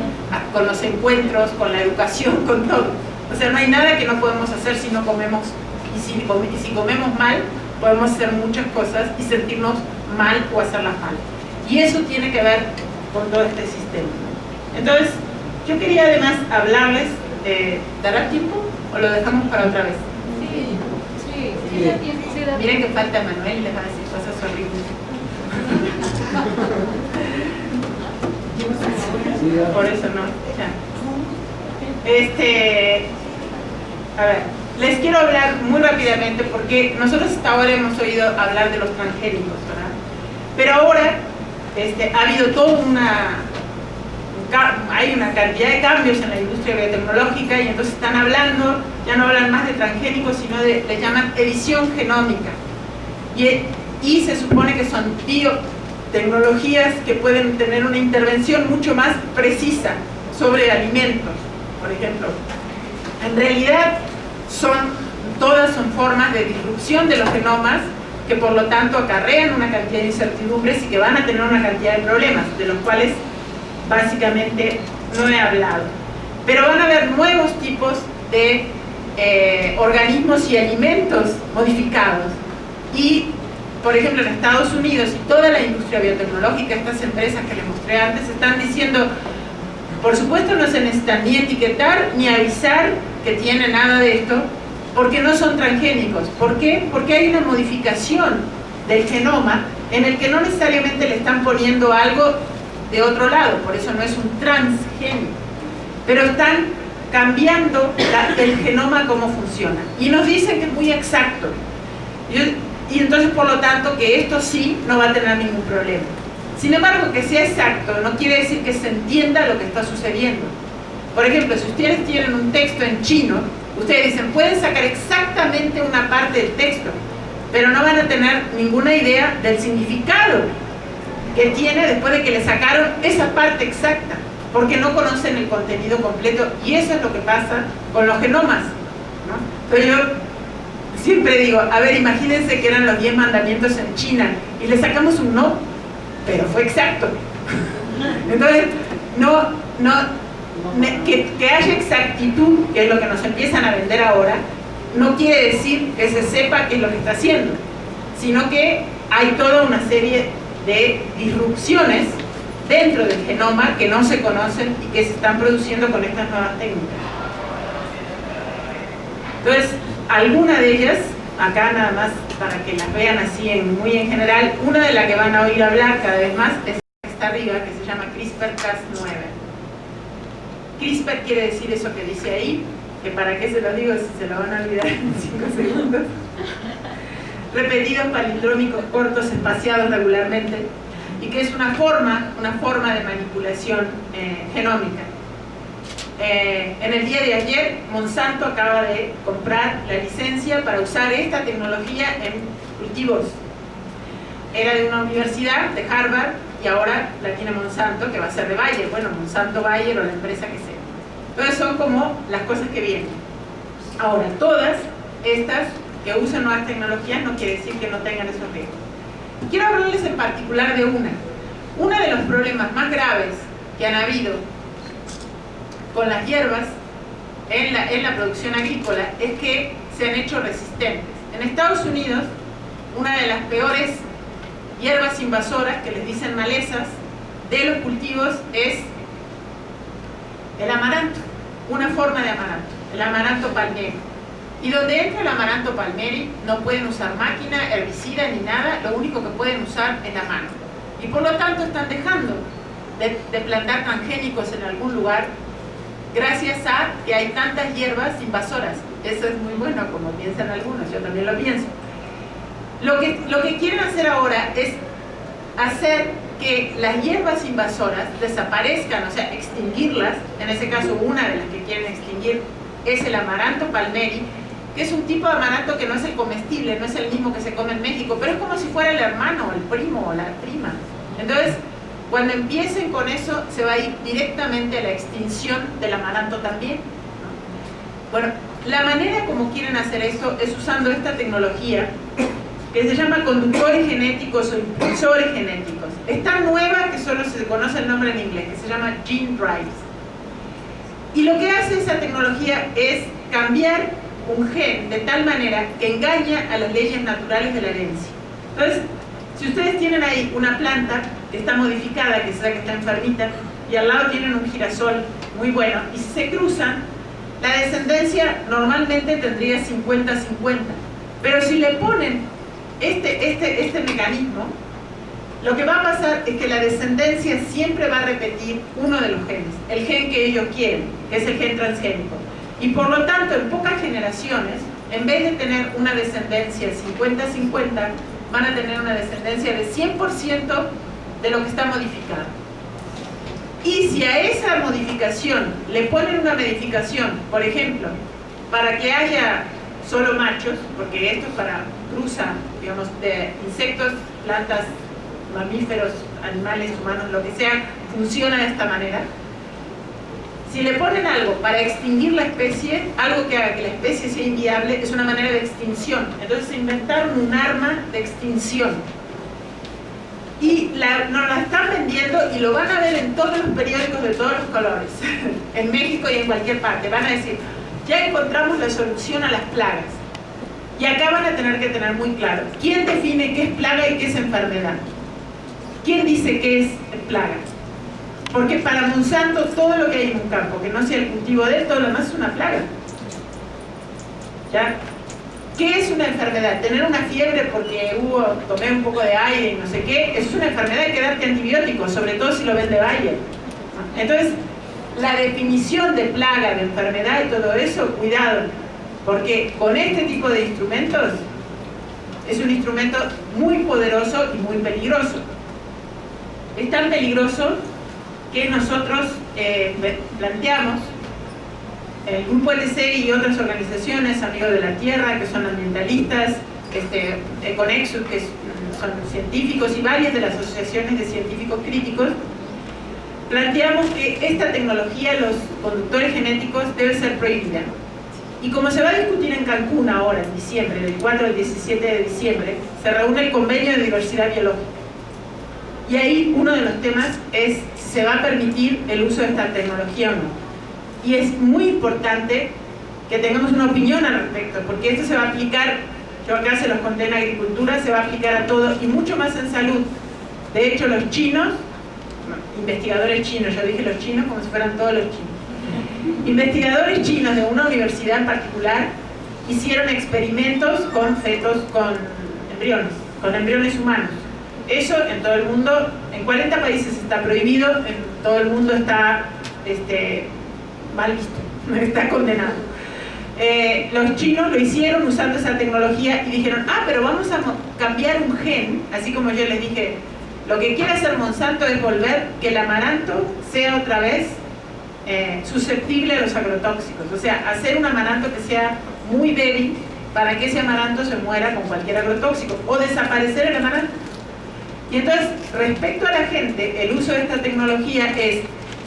con los encuentros, con la educación, con todo. O sea, no hay nada que no podemos hacer si no comemos, y si comemos mal, podemos hacer muchas cosas y sentirnos mal o hacerlas mal. Y eso tiene que ver con todo este sistema. Entonces, yo quería además hablarles, ¿dará tiempo o lo dejamos para otra vez? Sí, da tiempo. Miren que falta Manuel, les va a decir cosas horribles. Por eso no, ya. A ver, les quiero hablar muy rápidamente porque nosotros hasta ahora hemos oído hablar de los transgénicos, ¿verdad? Pero ahora ha habido toda hay una cantidad de cambios en la industria biotecnológica y entonces están hablando, ya no hablan más de transgénicos, sino le llaman edición genómica. Y se supone que son biotecnologías que pueden tener una intervención mucho más precisa sobre alimentos, por ejemplo. En realidad, todas son formas de disrupción de los genomas que por lo tanto acarrean una cantidad de incertidumbres y que van a tener una cantidad de problemas, de los cuales básicamente no he hablado. Pero van a haber nuevos tipos de organismos y alimentos modificados. Y, por ejemplo, en Estados Unidos y toda la industria biotecnológica, estas empresas que les mostré antes, están diciendo, por supuesto no se necesitan ni etiquetar ni avisar que tiene nada de esto, porque no son transgénicos. ¿Por qué? Porque hay una modificación del genoma en el que no necesariamente le están poniendo algo de otro lado, por eso no es un transgénico, pero están cambiando el genoma cómo funciona y nos dicen que es muy exacto y entonces por lo tanto que esto sí no va a tener ningún problema. Sin embargo, que sea exacto no quiere decir que se entienda lo que está sucediendo. Por ejemplo, si ustedes tienen un texto en chino, ustedes dicen, pueden sacar exactamente una parte del texto, pero no van a tener ninguna idea del significado que tiene después de que le sacaron esa parte exacta, porque no conocen el contenido completo, y eso es lo que pasa con los genomas, ¿no? Entonces yo siempre digo, a ver, imagínense que eran los 10 mandamientos en China, y le sacamos un no, pero fue exacto. Entonces, que haya exactitud, que es lo que nos empiezan a vender ahora, no quiere decir que se sepa qué es lo que está haciendo, sino que hay toda una serie de disrupciones dentro del genoma que no se conocen y que se están produciendo con estas nuevas técnicas. Entonces, alguna de ellas, acá nada más para que las vean así muy en general, una de las que van a oír hablar cada vez más es esta arriba, que se llama CRISPR-Cas9. CRISPR quiere decir eso que dice ahí, que para qué se lo digo si se lo van a olvidar en 5 segundos. Repetidos palindrómicos cortos espaciados regularmente, y que es una forma de manipulación genómica. En el día de ayer, Monsanto acaba de comprar la licencia para usar esta tecnología en cultivos. Era de una universidad, de Harvard, y ahora la tiene Monsanto, que va a ser de Bayer. Bueno, Monsanto, Bayer o la empresa que sea. Entonces son como las cosas que vienen. Ahora, todas estas que usan nuevas tecnologías no quiere decir que no tengan esos riesgos. Quiero hablarles en particular de una. Uno de los problemas más graves que han habido con las hierbas en la producción agrícola es que se han hecho resistentes. En Estados Unidos, una de las peores hierbas invasoras, que les dicen malezas, de los cultivos es el amaranto, una forma de amaranto, el amaranto palmeri. Y donde entra el amaranto palmeri no pueden usar máquina, herbicida ni nada, lo único que pueden usar es la mano. Y por lo tanto están dejando de plantar transgénicos en algún lugar gracias a que hay tantas hierbas invasoras. Eso es muy bueno, como piensan algunos, yo también lo pienso. Lo que quieren hacer ahora es hacer que las hierbas invasoras desaparezcan, o sea, extinguirlas. En ese caso, una de las que quieren extinguir es el amaranto palmeri, que es un tipo de amaranto que no es el comestible, no es el mismo que se come en México, pero es como si fuera el hermano, el primo o la prima. Entonces, cuando empiecen con eso, se va a ir directamente a la extinción del amaranto también, ¿no? Bueno, la manera como quieren hacer esto es usando esta tecnología que se llama conductores genéticos o impulsores genéticos. Es tan nueva que solo se conoce el nombre en inglés, que se llama Gene Drives. Y lo que hace esa tecnología es cambiar un gen de tal manera que engaña a las leyes naturales de la herencia. Entonces, si ustedes tienen ahí una planta que está modificada, que es la que está enfermita, y al lado tienen un girasol muy bueno, y si se cruzan, la descendencia normalmente tendría 50-50. Pero si le ponen este mecanismo, lo que va a pasar es que la descendencia siempre va a repetir uno de los genes, el gen que ellos quieren, que es el gen transgénico. Y por lo tanto, en pocas generaciones, en vez de tener una descendencia 50-50, van a tener una descendencia de 100% de lo que está modificado. Y si a esa modificación le ponen una modificación, por ejemplo, para que haya solo machos, porque esto es para cruza, digamos, de insectos, plantas, mamíferos, animales, humanos, lo que sea, funciona de esta manera. Si le ponen algo para extinguir la especie, algo que haga que la especie sea inviable, es una manera de extinción. Entonces se inventaron un arma de extinción. Y nos la están vendiendo y lo van a ver en todos los periódicos de todos los colores, en México y en cualquier parte. Van a decir, ya encontramos la solución a las plagas. Y acá van a tener que tener muy claro, ¿quién define qué es plaga y qué es enfermedad? ¿Quién dice qué es plaga? Porque para Monsanto todo lo que hay en un campo, que no sea el cultivo de él, todo lo demás es una plaga. ¿Ya? ¿Qué es una enfermedad? Tener una fiebre porque tomé un poco de aire y no sé qué, es una enfermedad, hay que darte antibióticos, sobre todo si lo vende Bayer. Entonces, la definición de plaga, de enfermedad y todo eso, cuidado, porque con este tipo de instrumentos, es un instrumento muy poderoso y muy peligroso. Es tan peligroso que nosotros planteamos, el Grupo LC y otras organizaciones, Amigos de la Tierra, que son ambientalistas, Econexus, que son científicos, y varias de las asociaciones de científicos críticos, planteamos que esta tecnología, los conductores genéticos, debe ser prohibida. Y como se va a discutir en Cancún ahora, en diciembre, del 4 al 17 de diciembre, se reúne el Convenio de Diversidad Biológica. Y ahí uno de los temas es si se va a permitir el uso de esta tecnología o no. Y es muy importante que tengamos una opinión al respecto, porque esto se va a aplicar, yo acá se los conté en agricultura, se va a aplicar a todo y mucho más en salud. De hecho, los chinos, investigadores chinos, yo dije los chinos como si fueran todos los chinos, investigadores chinos de una universidad en particular hicieron experimentos con fetos, con embriones humanos. Eso en todo el mundo, en 40 países está prohibido, en todo el mundo está mal visto, está condenado. Los chinos lo hicieron usando esa tecnología y dijeron, pero vamos a cambiar un gen, así como yo les dije, lo que quiere hacer Monsanto es volver que el amaranto sea otra vez susceptible a los agrotóxicos, o sea, hacer un amaranto que sea muy débil para que ese amaranto se muera con cualquier agrotóxico o desaparecer el amaranto. Y entonces, respecto a la gente, el uso de esta tecnología es,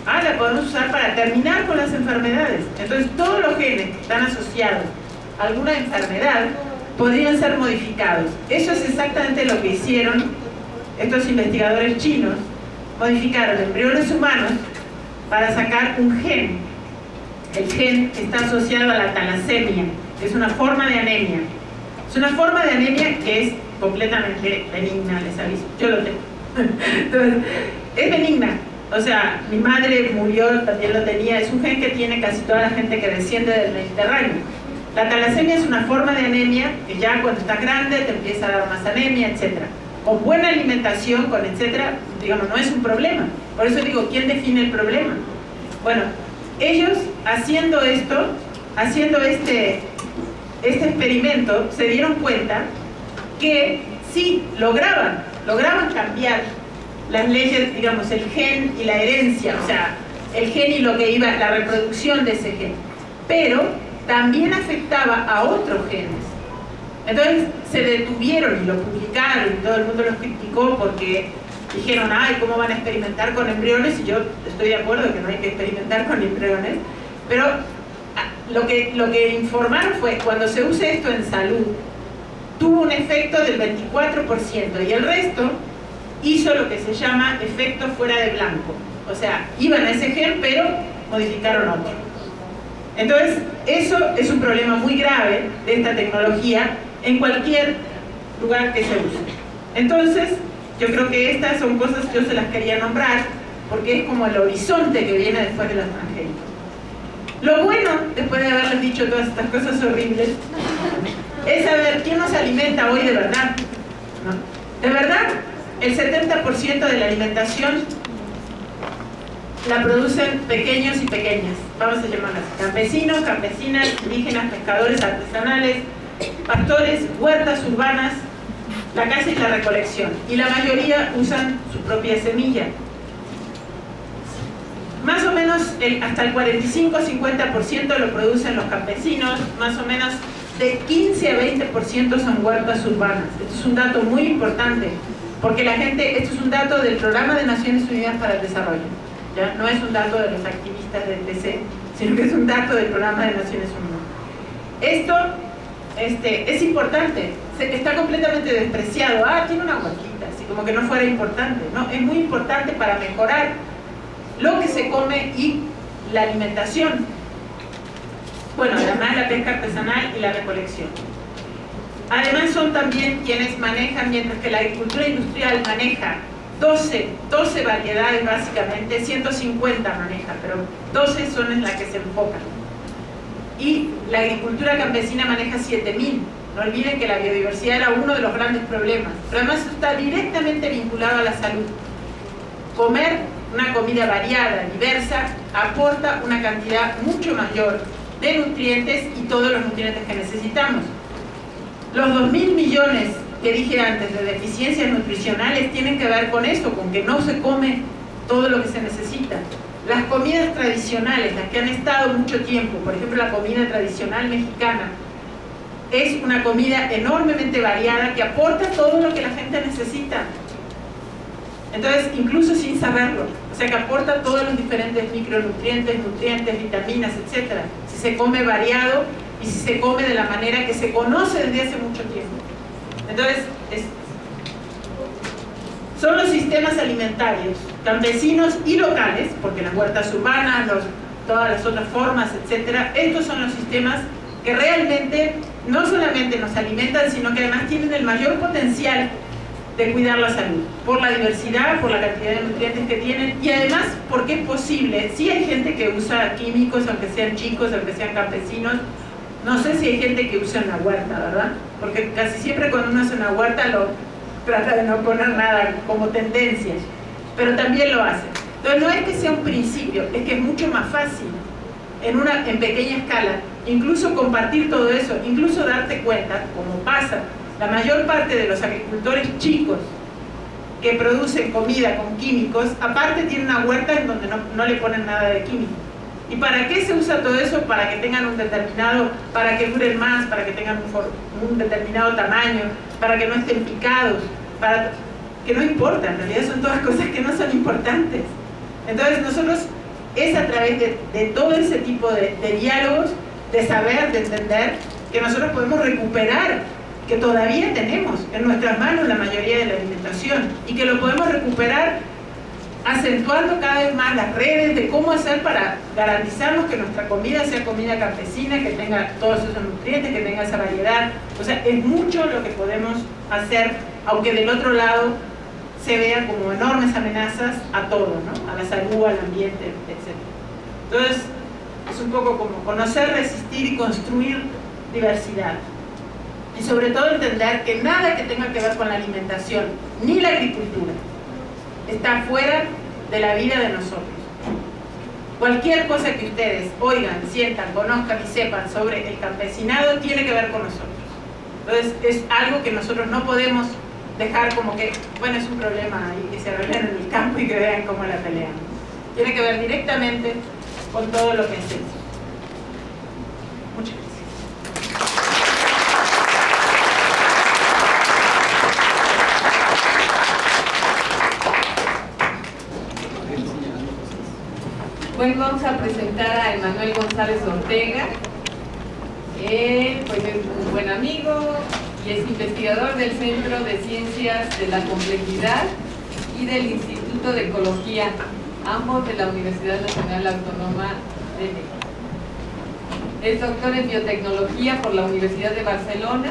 la podemos usar para terminar con las enfermedades. Entonces, todos los genes que están asociados a alguna enfermedad podrían ser modificados. Eso es exactamente lo que hicieron estos investigadores chinos. Modificaron embriones humanos para sacar un gen. El gen está asociado a la talasemia, que es una forma de anemia. Es una forma de anemia que es completamente benigna, les aviso. Yo lo tengo. Entonces, es benigna. O sea, mi madre murió, también lo tenía. Es un gen que tiene casi toda la gente que desciende del Mediterráneo. La talasemia es una forma de anemia que ya cuando estás grande te empieza a dar más anemia, etc. Con buena alimentación, con etcétera, digamos, no es un problema. Por eso digo, ¿quién define el problema? Bueno, ellos haciendo esto, haciendo este experimento, se dieron cuenta que sí, lograban cambiar las leyes, digamos, el gen y la herencia, o sea, el gen y lo que iba, la reproducción de ese gen, pero también afectaba a otros genes. Entonces se detuvieron y lo publicaron y todo el mundo los criticó porque dijeron, ¿cómo van a experimentar con embriones? Y yo estoy de acuerdo que no hay que experimentar con embriones, pero lo que informaron fue, cuando se use esto en salud, tuvo un efecto del 24% y el resto hizo lo que se llama efecto fuera de blanco. O sea, iban a ese gen, pero modificaron otro. Entonces, eso es un problema muy grave de esta tecnología en cualquier lugar que se use. Entonces, yo creo que estas son cosas que yo se las quería nombrar, porque es como el horizonte que viene después de los transgénicos. Lo bueno, después de haberles dicho todas estas cosas horribles, es saber quién nos alimenta hoy de verdad, ¿no? De verdad, el 70% de la alimentación la producen pequeños y pequeñas, vamos a llamarlas campesinos, campesinas, indígenas, pescadores artesanales, pastores, huertas urbanas, la caza y la recolección, y la mayoría usan su propia semilla. Más o menos hasta el 45-50% lo producen los campesinos, más o menos de 15 a 20% son huertas urbanas. Esto es un dato muy importante, porque la gente, esto es un dato del Programa de Naciones Unidas para el Desarrollo, ¿ya? No es un dato de los activistas del PC, sino que es un dato del Programa de Naciones Unidas. Esto es importante, está completamente despreciado. Tiene una huertita, así como que no fuera importante. No, es muy importante para mejorar lo que se come y la alimentación. Bueno, además la pesca artesanal y la recolección. Además son también quienes manejan, mientras que la agricultura industrial maneja 12 variedades básicamente, 150 maneja, pero 12 son en las que se enfocan. Y la agricultura campesina maneja 7000. No olviden que la biodiversidad era uno de los grandes problemas, pero además está directamente vinculado a la salud. Comer una comida variada, diversa, aporta una cantidad mucho mayor de nutrientes y todos los nutrientes que necesitamos. Los 2.000 millones que dije antes de deficiencias nutricionales tienen que ver con esto, con que no se come todo lo que se necesita. Las comidas tradicionales, las que han estado mucho tiempo, por ejemplo la comida tradicional mexicana, es una comida enormemente variada que aporta todo lo que la gente necesita. Entonces, incluso sin saberlo, o sea que aporta todos los diferentes micronutrientes, nutrientes, vitaminas, etc. Si se come variado y si se come de la manera que se conoce desde hace mucho tiempo. Entonces, son los sistemas alimentarios, campesinos y locales, porque las huertas urbanas, todas las otras formas, etc. Estos son los sistemas que realmente no solamente nos alimentan, sino que además tienen el mayor potencial de cuidar la salud, por la diversidad, por la cantidad de nutrientes que tienen y además porque es posible. Sí hay gente que usa químicos, aunque sean chicos, aunque sean campesinos. No sé si hay gente que usa en la huerta, ¿verdad? Porque casi siempre cuando uno hace una huerta lo trata de no poner nada como tendencia, pero también lo hace. Entonces no es que sea un principio, es que es mucho más fácil en pequeña escala, incluso compartir todo eso, incluso darte cuenta, como pasa. La mayor parte de los agricultores chicos que producen comida con químicos, aparte tienen una huerta en donde no le ponen nada de químico. ¿Y para qué se usa todo eso? Para que tengan un determinado, para que duren más, para que tengan un determinado tamaño, para que no estén picados, para que no importa, en realidad son todas cosas que no son importantes. Entonces nosotros es a través de todo ese tipo de diálogos, de saber, de entender, que nosotros podemos recuperar, que todavía tenemos en nuestras manos la mayoría de la alimentación, y que lo podemos recuperar acentuando cada vez más las redes de cómo hacer para garantizarnos que nuestra comida sea comida campesina, que tenga todos esos nutrientes, que tenga esa variedad. O sea, es mucho lo que podemos hacer, aunque del otro lado se vean como enormes amenazas a todo, ¿no? A la salud, al ambiente, etc. Entonces, es un poco como conocer, resistir y construir diversidad. Y sobre todo entender que nada que tenga que ver con la alimentación, ni la agricultura, está fuera de la vida de nosotros. Cualquier cosa que ustedes oigan, sientan, conozcan y sepan sobre el campesinado tiene que ver con nosotros. Entonces es algo que nosotros no podemos dejar como que, bueno, es un problema ahí, que se arreglen en el campo y que vean cómo la pelean. Tiene que ver directamente con todo lo que hacemos. Muchas gracias. Bueno, vamos a presentar a Emanuel González Ortega. Él pues es un buen amigo y es investigador del Centro de Ciencias de la Complejidad y del Instituto de Ecología, ambos de la Universidad Nacional Autónoma de México. Es doctor en biotecnología por la Universidad de Barcelona.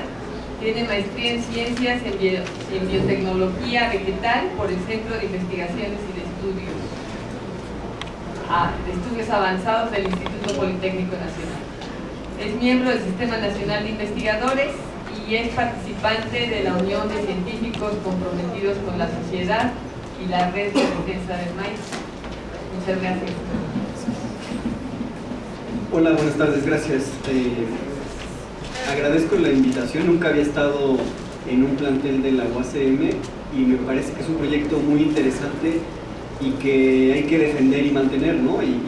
Tiene maestría en ciencias en biotecnología vegetal por el Centro de Investigaciones y de Estudios Avanzados del Instituto Politécnico Nacional. Es miembro del Sistema Nacional de Investigadores y es participante de la Unión de Científicos Comprometidos con la Sociedad y la Red de Defensa del Maíz. Muchas gracias. Hola, buenas tardes, gracias. Agradezco la invitación, nunca había estado en un plantel de la UACM y me parece que es un proyecto muy interesante y que hay que defender y mantener, ¿no? Y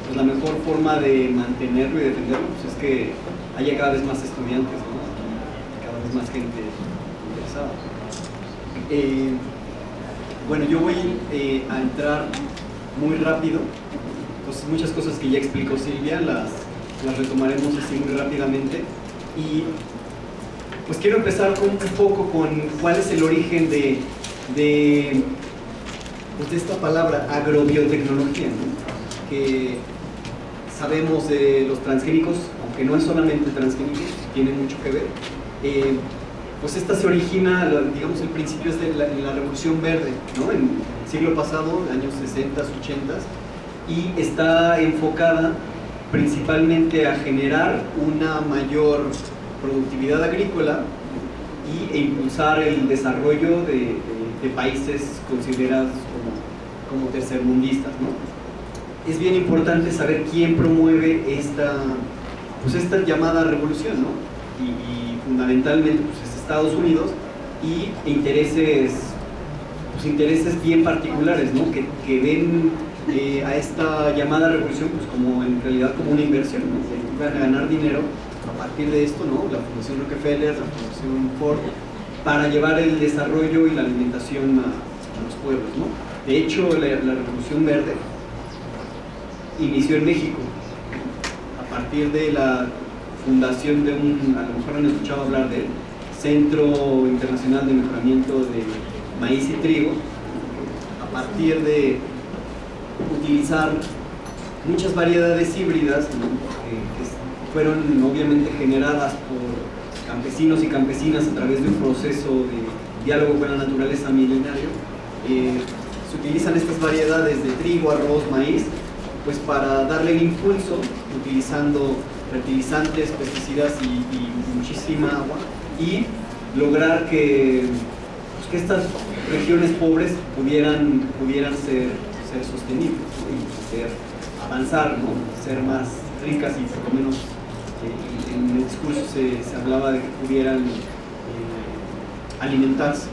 pues la mejor forma de mantenerlo y defenderlo pues es que haya cada vez más estudiantes, ¿no? Y cada vez más gente interesada. Bueno, yo voy a entrar muy rápido, pues muchas cosas que ya explicó Silvia las retomaremos así muy rápidamente, y pues quiero empezar un poco con cuál es el origen de esta palabra agrobiotecnología, ¿no? Que sabemos de los transgénicos, aunque no es solamente transgénicos, tiene mucho que ver. Pues esta se origina, digamos, el principio es de la Revolución Verde, ¿no? En el siglo pasado, años 60, 80, y está enfocada principalmente a generar una mayor productividad agrícola e impulsar el desarrollo de países considerados como tercermundistas, ¿no? Es bien importante saber quién promueve esta llamada revolución, ¿no? Y fundamentalmente pues, es Estados Unidos y intereses bien particulares, ¿no? Que ven a esta llamada revolución pues, como en realidad como una inversión, ¿no? Que van a ganar dinero a partir de esto, ¿no? La Fundación Rockefeller, la Fundación Ford, para llevar el desarrollo y la alimentación a los pueblos, ¿no? De hecho, la Revolución Verde inició en México a partir de la fundación de a lo mejor han escuchado hablar del Centro Internacional de Mejoramiento de Maíz y Trigo, a partir de utilizar muchas variedades híbridas, ¿no? Que fueron obviamente generadas por campesinos y campesinas a través de un proceso de diálogo con la naturaleza milenario. Se utilizan estas variedades de trigo, arroz, maíz, pues para darle el impulso, utilizando fertilizantes, pesticidas y muchísima agua, y lograr que estas regiones pobres pudieran ser sostenibles, ¿no? Y avanzar, ¿no? Ser más ricas y por lo menos en el discurso se hablaba de que pudieran alimentarse.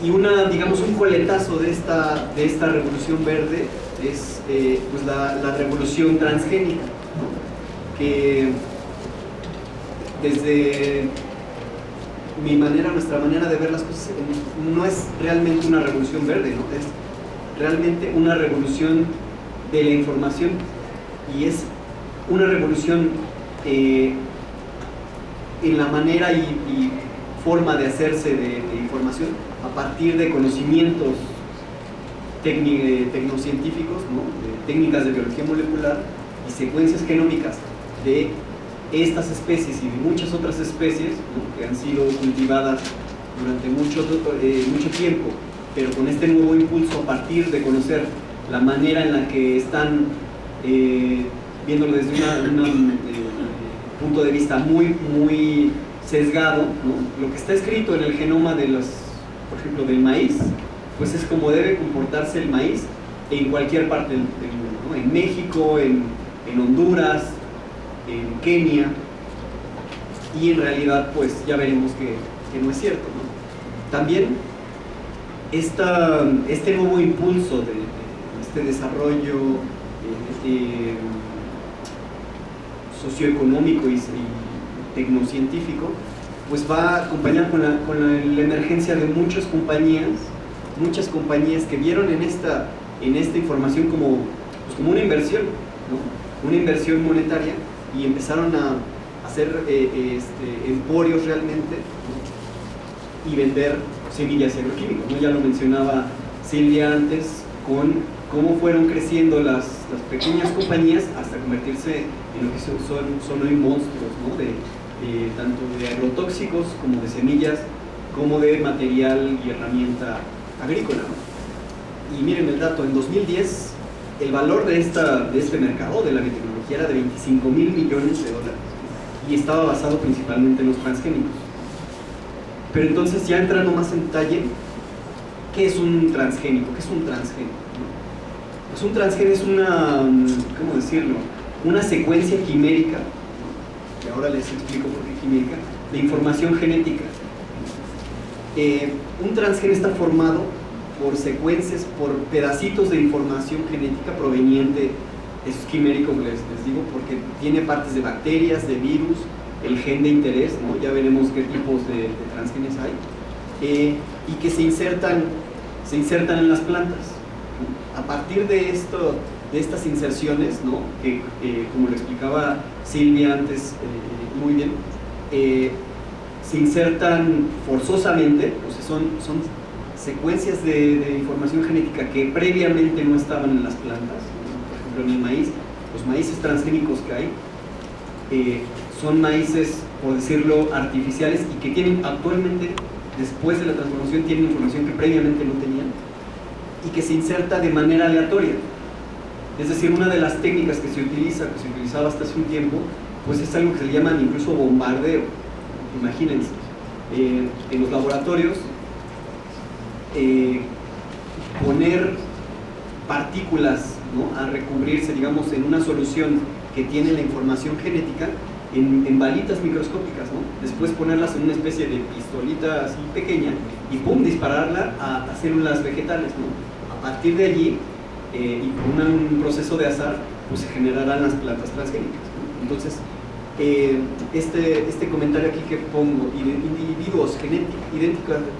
Y digamos, un coletazo de esta revolución verde es pues la revolución transgénica, ¿no? Que desde nuestra manera de ver las cosas, no es realmente una revolución verde, ¿no? Es realmente una revolución de la información, y es una revolución en la manera y forma de hacerse de información a partir de conocimientos tecnocientíficos, ¿no? De técnicas de biología molecular y secuencias genómicas de estas especies y de muchas otras especies, ¿no? Que han sido cultivadas durante mucho tiempo, pero con este nuevo impulso a partir de conocer la manera en la que están viéndolo desde un punto de vista muy sesgado, ¿no? Lo que está escrito en el genoma por ejemplo, del maíz, pues es como debe comportarse el maíz en cualquier parte del mundo, ¿no? En México, en Honduras, en Kenia, y en realidad pues ya veremos que no es cierto, ¿no? También este nuevo impulso de este desarrollo socioeconómico y tecnocientífico, pues va a acompañar con la emergencia de muchas compañías que vieron en esta información como una inversión, ¿no? Una inversión monetaria, y empezaron a hacer emporios realmente, ¿no? Y vender semillas agroquímicas, ¿no? Ya lo mencionaba Silvia antes, con cómo fueron creciendo las pequeñas compañías hasta convertirse en lo que son hoy monstruos, ¿no? Tanto de agrotóxicos como de semillas, como de material y herramienta agrícola, ¿no? Y miren el dato, en 2010 el valor de este mercado de la biotecnología era de $25.000 millones, y estaba basado principalmente en los transgénicos. Pero entonces, ya entrando más en detalle, ¿qué es un transgénico? ¿Qué es un transgénico? Pues un transgénico es ¿cómo decirlo? Una secuencia quimérica, que ahora les explico por qué quimérica, de información genética. Un transgen está formado por secuencias, por pedacitos de información genética proveniente, eso es quimérico, les digo, porque tiene partes de bacterias, de virus, el gen de interés, ¿no? Ya veremos qué tipos de transgenes hay, y que se insertan en las plantas, ¿no? A partir de estas inserciones, ¿no? Que como lo explicaba Silvia antes muy bien, se insertan forzosamente, o sea, son secuencias de información genética que previamente no estaban en las plantas, ¿no? Por ejemplo, en el maíz, los maíces transgénicos que hay son maíces, por decirlo, artificiales, y que tienen actualmente, después de la transformación, tienen información que previamente no tenían, y que se inserta de manera aleatoria. Es decir, una de las técnicas que se utilizaba hasta hace un tiempo, pues es algo que se le llaman incluso bombardeo. Imagínense, en los laboratorios, poner partículas, ¿no? A recubrirse, digamos, en una solución que tiene la información genética en balitas microscópicas, ¿no? Después ponerlas en una especie de pistolita así pequeña y ¡pum!, dispararla a células vegetales, ¿no? A partir de allí, y por un proceso de azar, pues se generarán las plantas transgénicas, ¿no? Entonces, este comentario aquí que pongo, individuos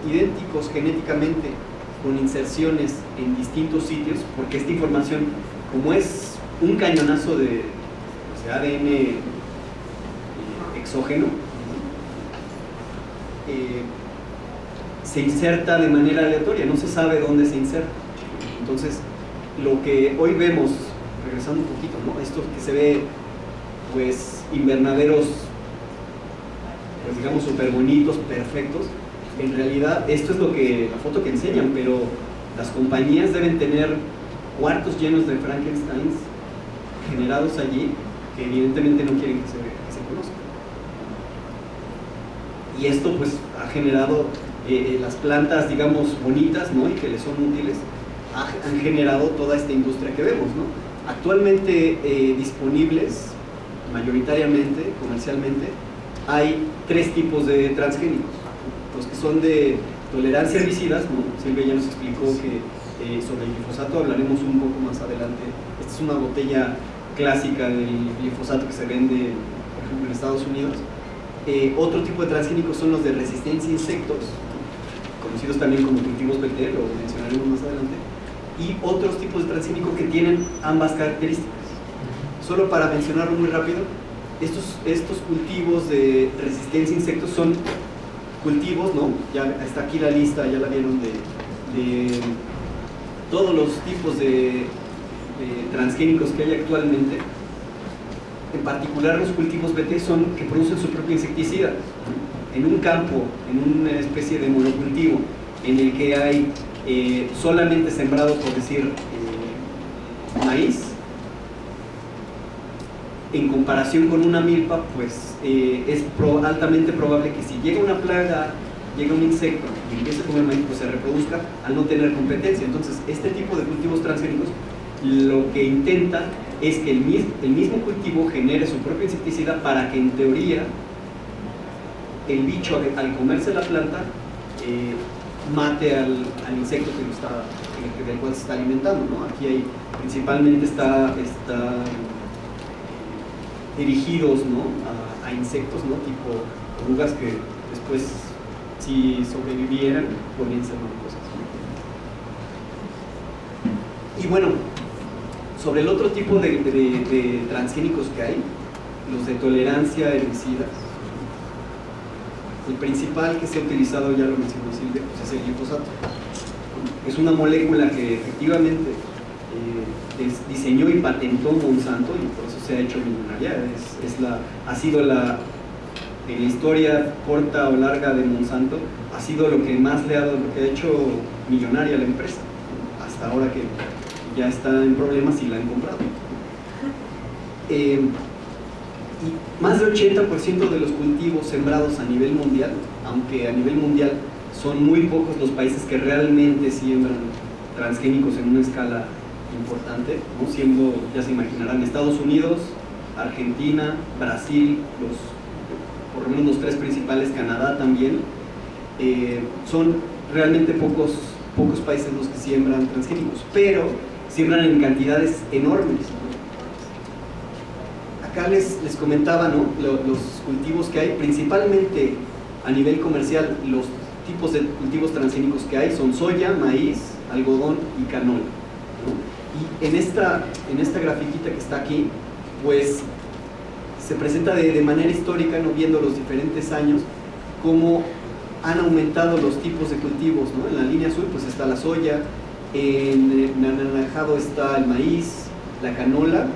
idénticos genéticamente con inserciones en distintos sitios, porque esta información, como es un cañonazo de ADN exógeno, se inserta de manera aleatoria, no se sabe dónde se inserta. Entonces, lo que hoy vemos, regresando un poquito, ¿no? Esto que se ve, pues, invernaderos, pues digamos, súper bonitos, perfectos, en realidad esto es la foto que enseñan, pero las compañías deben tener cuartos llenos de Frankensteins generados allí, que evidentemente no quieren que se conozcan. Y esto pues ha generado las plantas, digamos, bonitas, ¿no? Y que les son útiles, han generado toda esta industria que vemos, ¿no? Actualmente disponibles, mayoritariamente, comercialmente, hay 3 tipos de transgénicos. Los que son de tolerancia a herbicidas, ¿no? Silvia ya nos explicó que sobre el glifosato hablaremos un poco más adelante. Esta es una botella clásica del glifosato que se vende, por ejemplo, en Estados Unidos. Otro tipo de transgénicos son los de resistencia a insectos, conocidos también como cultivos BT, lo mencionaremos más adelante, y otros tipos de transgénicos que tienen ambas características. Solo para mencionarlo muy rápido, estos cultivos de resistencia a insectos son cultivos, ¿no? Ya está aquí la lista, ya la vieron, de todos los tipos de transgénicos que hay actualmente. En particular los cultivos BT son que producen su propio insecticida. En un campo, en una especie de monocultivo en el que hay solamente sembrado, por decir, maíz, en comparación con una milpa, pues es altamente probable que si llega una plaga, llega un insecto y empieza a comer maíz, pues se reproduzca al no tener competencia. Entonces, este tipo de cultivos transgénicos lo que intenta es que el mismo cultivo genere su propio insecticida para que en teoría el bicho al comerse la planta mate al insecto del cual se está alimentando, ¿no? Aquí hay, principalmente está dirigidos, ¿no? a insectos, ¿no? Tipo orugas que después, si sobrevivieran, podrían ser cosas, ¿no? Y bueno, sobre el otro tipo de transgénicos que hay, los de tolerancia a herbicidas, el principal que se ha utilizado, ya lo mencionó Silvia, pues es el glifosato. Es una molécula que efectivamente diseñó y patentó Monsanto y por eso se ha hecho millonaria. Ha sido en la historia corta o larga de Monsanto, ha sido lo que más lo que ha hecho millonaria a la empresa, hasta ahora que ya está en problemas y la han comprado. Y más del 80% de los cultivos sembrados a nivel mundial, aunque a nivel mundial son muy pocos los países que realmente siembran transgénicos en una escala importante, ¿no? Siendo, ya se imaginarán, Estados Unidos, Argentina, Brasil, por lo menos los tres principales, Canadá también, son realmente pocos países los que siembran transgénicos, pero siembran en cantidades enormes. Acá les comentaba, ¿no? Los cultivos que hay, principalmente a nivel comercial, los tipos de cultivos transgénicos que hay son soya, maíz, algodón y canola, ¿no? Y en esta grafiquita que está aquí, pues se presenta de manera histórica, ¿no? Viendo los diferentes años, cómo han aumentado los tipos de cultivos, ¿no? En la línea azul pues está la soya, en anaranjado está el maíz, la canola,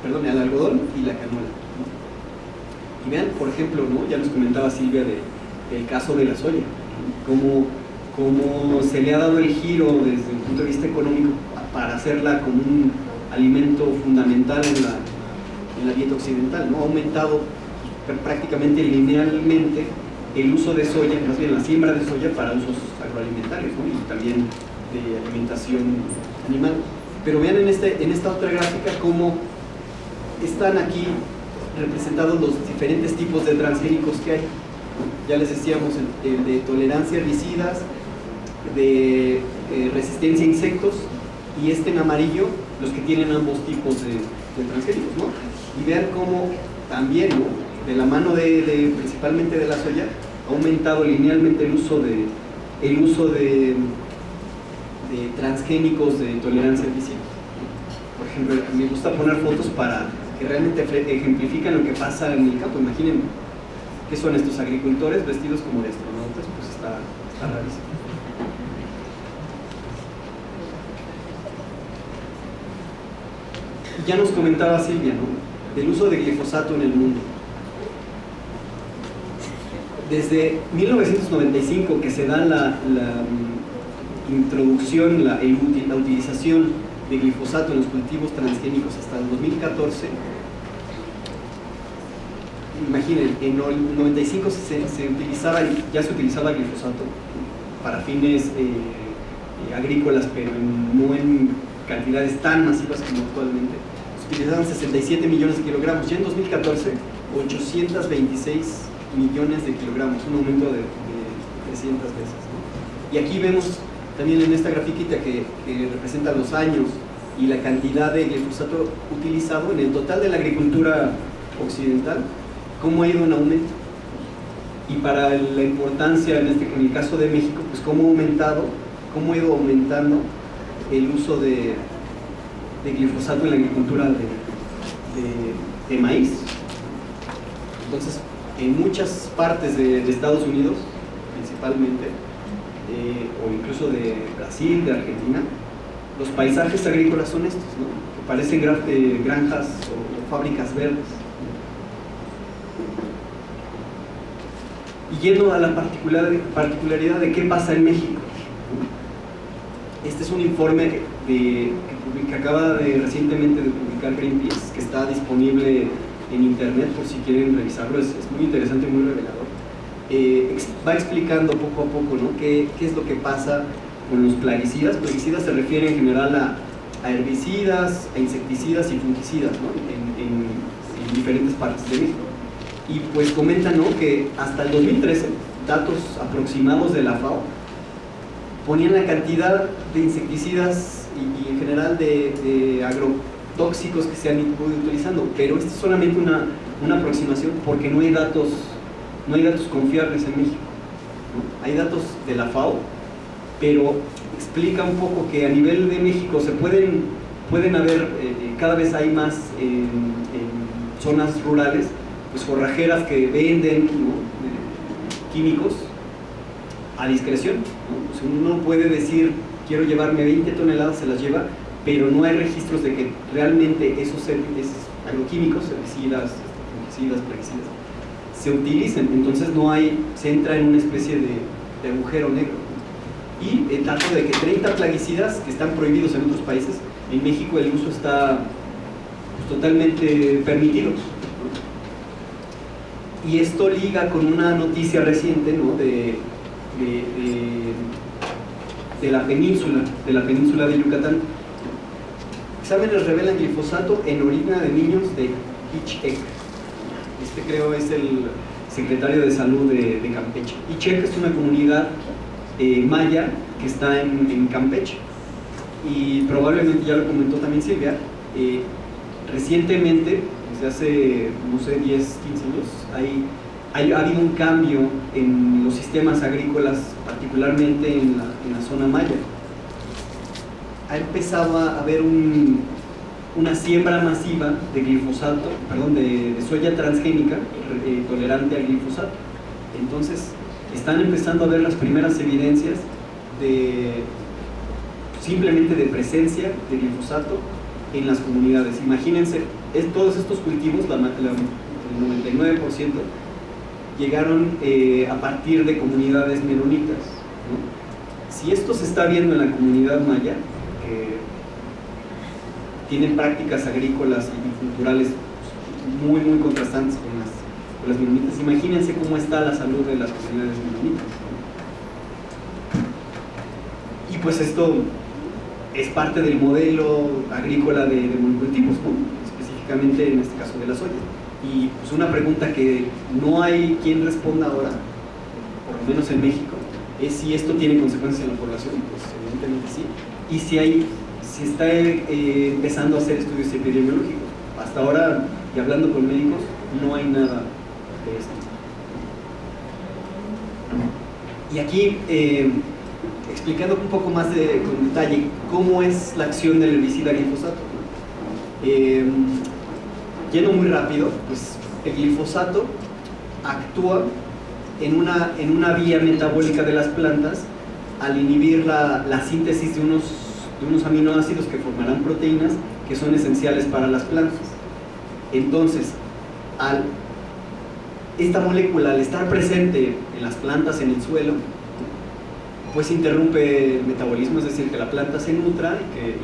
perdón, el algodón y la canola, ¿no? Y vean, por ejemplo, ¿no? Ya nos comentaba Silvia del caso de la soya, ¿no? Cómo se le ha dado el giro desde el punto de vista económico para hacerla como un alimento fundamental en la dieta occidental, ¿no? Ha aumentado prácticamente linealmente el uso de soya, más bien la siembra de soya para usos agroalimentarios, ¿no? Y también de alimentación animal. Pero vean en esta otra gráfica cómo están aquí representados los diferentes tipos de transgénicos que hay. Ya les decíamos, el de tolerancia a herbicidas, de resistencia a insectos, y en amarillo los que tienen ambos tipos de transgénicos, ¿no? Y vean cómo también, ¿no? De la mano principalmente de la soya, ha aumentado linealmente el uso de transgénicos de tolerancia a herbicidas. Por ejemplo, me gusta poner fotos para que realmente ejemplifican lo que pasa en el campo. Imaginen qué son estos agricultores vestidos como de astronautas, pues está rarísimo. Ya nos comentaba Silvia, ¿no? Del uso de glifosato en el mundo. Desde 1995 que se da la introducción, la utilización de glifosato en los cultivos transgénicos hasta el 2014, imaginen, en el 95 ya se utilizaba glifosato para fines agrícolas, pero no en cantidades tan masivas como actualmente. Se utilizaban 67 millones de kilogramos, ya en 2014 826 millones de kilogramos, un aumento de 300 veces, ¿no? Y aquí vemos también en esta grafiquita que representa los años y la cantidad de glifosato utilizado en el total de la agricultura occidental, cómo ha ido en aumento. Y para la importancia, en el caso de México, pues cómo ha ido aumentando el uso de glifosato en la agricultura de maíz. Entonces, en muchas partes de Estados Unidos, principalmente, o incluso de Brasil, de Argentina, los paisajes agrícolas son estos, ¿no? Que parecen granjas o fábricas verdes. Y yendo a la particularidad de qué pasa en México. Este es un informe que acaba recientemente de publicar Greenpeace, que está disponible en internet por si quieren revisarlo. Es muy interesante y muy revelador. Va explicando poco a poco, ¿no? qué es lo que pasa con los plaguicidas. Plaguicidas se refiere en general a herbicidas, a insecticidas y fungicidas, ¿no? en diferentes partes de México. Y pues comentan, ¿no?, que hasta el 2013, datos aproximados de la FAO, ponían la cantidad de insecticidas y en general de agrotóxicos que se han ido utilizando, pero esto es solamente una aproximación porque no hay datos confiables en México, ¿no? Hay datos de la FAO, pero explica un poco que a nivel de México se pueden haber, cada vez hay más en zonas rurales, pues forrajeras que venden, ¿no?, químicos a discreción, ¿no? Pues uno puede decir, quiero llevarme 20 toneladas, se las lleva, pero no hay registros de que realmente esos agroquímicos, herbicidas, fungicidas, plaguicidas, se utilicen. Entonces se entra en una especie de agujero negro. Y el dato de que 30 plaguicidas que están prohibidos en otros países, en México el uso está pues totalmente permitido. Y esto liga con una noticia reciente, ¿no?, de la península de Yucatán. Exámenes revelan glifosato en orina de niños de Ichek. Creo es el secretario de salud de Campeche. Ichek es una comunidad maya que está en Campeche, y probablemente ya lo comentó también Silvia, recientemente, desde hace, no sé, 10, 15 años, ha habido un cambio en los sistemas agrícolas, particularmente en la zona maya. Ha empezado a haber una siembra masiva de glifosato, de soya transgénica tolerante al glifosato. Entonces, están empezando a ver las primeras evidencias simplemente de presencia de glifosato en las comunidades. Imagínense, todos estos cultivos, el 99%, llegaron a partir de comunidades menonitas, ¿no? Si esto se está viendo en la comunidad maya, que tienen prácticas agrícolas y culturales muy, muy contrastantes con las menonitas, imagínense cómo está la salud de las comunidades menonitas, ¿no? Y pues esto es parte del modelo agrícola de monocultivos, ¿no?, específicamente en este caso de la soya. Y pues una pregunta que no hay quien responda ahora, por lo menos en México, es si esto tiene consecuencias en la población. Pues evidentemente sí, y si está empezando a hacer estudios epidemiológicos. Hasta ahora, y hablando con médicos, no hay nada de esto. Y aquí, explicando un poco más con detalle cómo es la acción del herbicida glifosato, ¿no? Yendo muy rápido, pues el glifosato actúa en una vía metabólica de las plantas al inhibir la síntesis de unos aminoácidos que formarán proteínas que son esenciales para las plantas. Entonces, esta molécula, al estar presente en las plantas, en el suelo, pues interrumpe el metabolismo, es decir, que la planta se nutra y que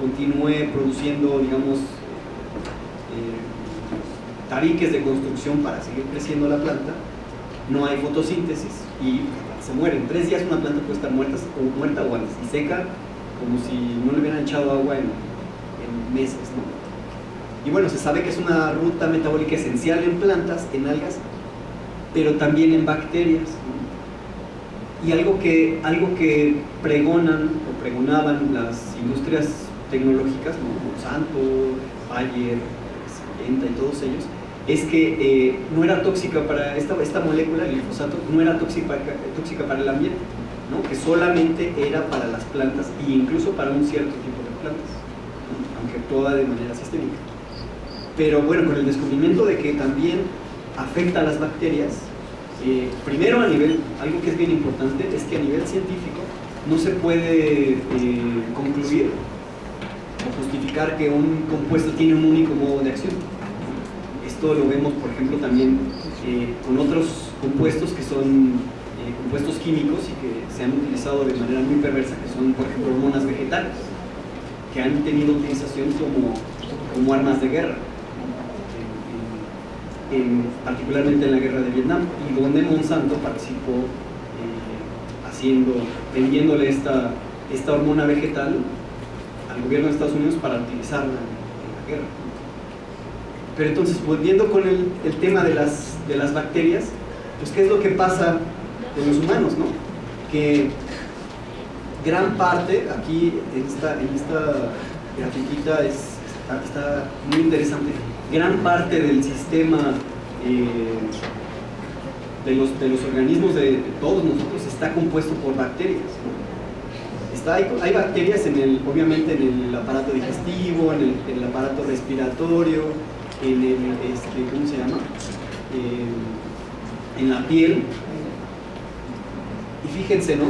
continúe produciendo, digamos, tabiques de construcción para seguir creciendo la planta. No hay fotosíntesis y se muere. En 3 días una planta puede estar muerta o antes, y seca como si no le hubieran echado agua en meses, ¿no? Y bueno, se sabe que es una ruta metabólica esencial en plantas, en algas pero también en bacterias, ¿no? Y algo que pregonaban las industrias tecnológicas, ¿no? Monsanto, Bayer, Syngenta y todos ellos, es que no era tóxica para esta molécula, el glifosato, no era tóxica para el ambiente, ¿no? Que solamente era para las plantas e incluso para un cierto tipo de plantas, ¿no? Aunque actuaba de manera sistémica. Pero bueno, con el descubrimiento de que también afecta a las bacterias, primero algo que es bien importante es que a nivel científico no se puede concluir o justificar que un compuesto tiene un único modo de acción. Esto lo vemos, por ejemplo, también con otros compuestos que son compuestos químicos y que se han utilizado de manera muy perversa, que son, por ejemplo, hormonas vegetales, que han tenido utilización como armas de guerra, particularmente en la guerra de Vietnam, y donde Monsanto participó vendiéndole esta hormona vegetal al gobierno de Estados Unidos para utilizarla en la guerra. Pero entonces, volviendo con el tema de las bacterias, pues ¿qué es lo que pasa con los humanos, no? Que gran parte, aquí en esta grafiquita está muy interesante, gran parte del sistema de los organismos de todos nosotros está compuesto por bacterias, ¿no? Hay bacterias obviamente en el aparato digestivo, en el aparato respiratorio, ¿cómo se llama? En la piel. Y fíjense, ¿no?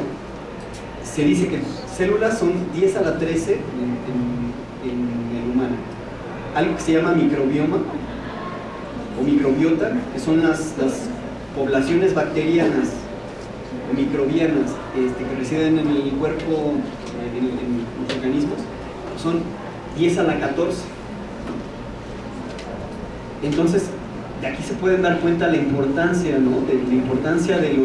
Se dice que células son 10 a la 13 en el humano. Algo que se llama microbioma o microbiota, que son las poblaciones bacterianas o microbianas que residen en el cuerpo, en los organismos, son 10 a la 14. Entonces, de aquí se pueden dar cuenta la importancia, ¿no? de la importancia de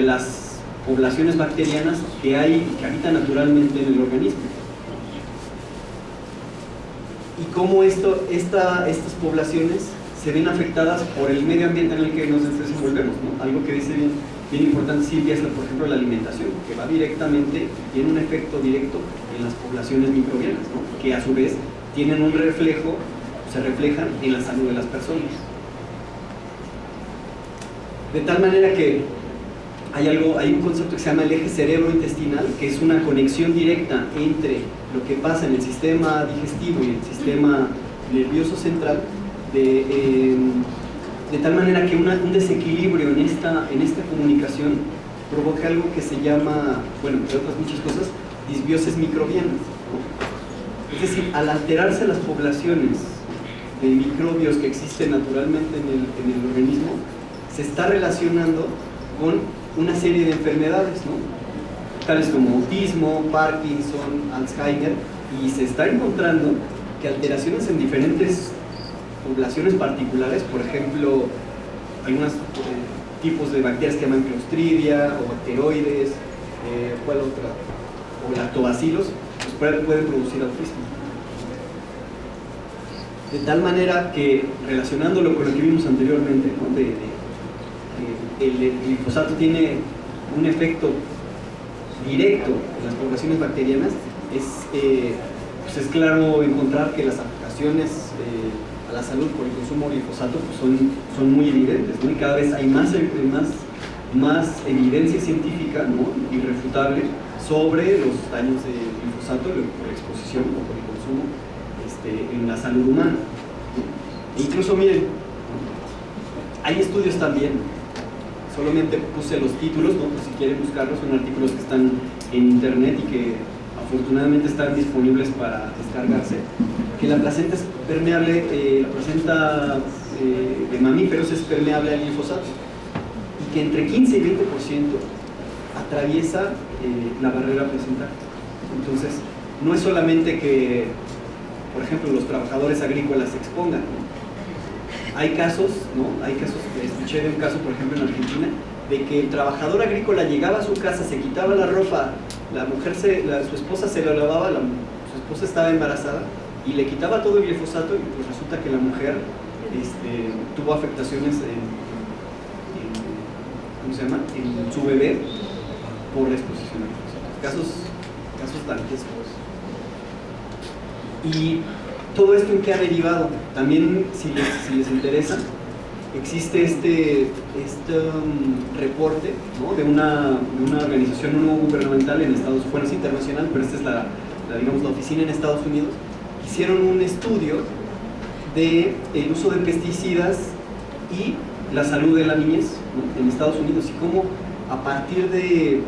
las poblaciones bacterianas que habitan naturalmente en el organismo. Y cómo estas poblaciones se ven afectadas por el medio ambiente en el que nos desenvolvemos, ¿no? Algo que dice bien importante Silvia es, por ejemplo, la alimentación, que va directamente, tiene un efecto directo en las poblaciones microbianas, ¿no? Que a su vez tienen un reflejo, se reflejan en la salud de las personas. De tal manera que hay un concepto que se llama el eje cerebro-intestinal, que es una conexión directa entre lo que pasa en el sistema digestivo y el sistema nervioso central, de tal manera que un desequilibrio en esta comunicación provoca algo que se llama, bueno, entre otras muchas cosas, disbiosis microbiana, ¿no? Es decir, al alterarse las poblaciones de microbios que existen naturalmente en el organismo, se está relacionando con una serie de enfermedades, ¿no? Tales como autismo, Parkinson, Alzheimer, y se está encontrando que alteraciones en diferentes poblaciones particulares, por ejemplo, algunos tipos de bacterias que llaman Clostridia o bacteroides, ¿cuál otra? O lactobacilos, pues pueden producir autismo. De tal manera que, relacionándolo con lo que vimos anteriormente, ¿no? El glifosato tiene un efecto directo en las poblaciones bacterianas, pues es claro encontrar que las afectaciones a la salud por el consumo de glifosato pues son muy evidentes, ¿no? Y cada vez hay más evidencia científica, ¿no? Irrefutable sobre los daños de glifosato por exposición o por el consumo en la salud humana. Incluso, miren, hay estudios también, solamente puse los títulos, ¿no? Pues si quieren buscarlos, son artículos que están en internet y que afortunadamente están disponibles para descargarse, que la placenta es permeable, la placenta de mamíferos es permeable al glifosato, y que entre 15 y 20% atraviesa la barrera placental. Entonces, no es solamente que, por ejemplo, los trabajadores agrícolas se expongan, ¿no? Hay casos, ¿no? Escuché de un caso, por ejemplo, en Argentina, de que el trabajador agrícola llegaba a su casa, se quitaba la ropa, la mujer, su esposa se lo lavaba, su esposa estaba embarazada, y le quitaba todo el glifosato, y pues resulta que la mujer tuvo afectaciones ¿cómo se llama?, en su bebé por la exposición a glifosato. Casos dantescos. Y todo esto en qué ha derivado. También, si les interesa, existe este reporte, ¿no?, de una organización no gubernamental en Estados Unidos, bueno, es internacional, pero esta es digamos, la oficina en Estados Unidos. Hicieron un estudio del uso de pesticidas y la salud de la niñez, ¿no?, en Estados Unidos, y cómo a partir de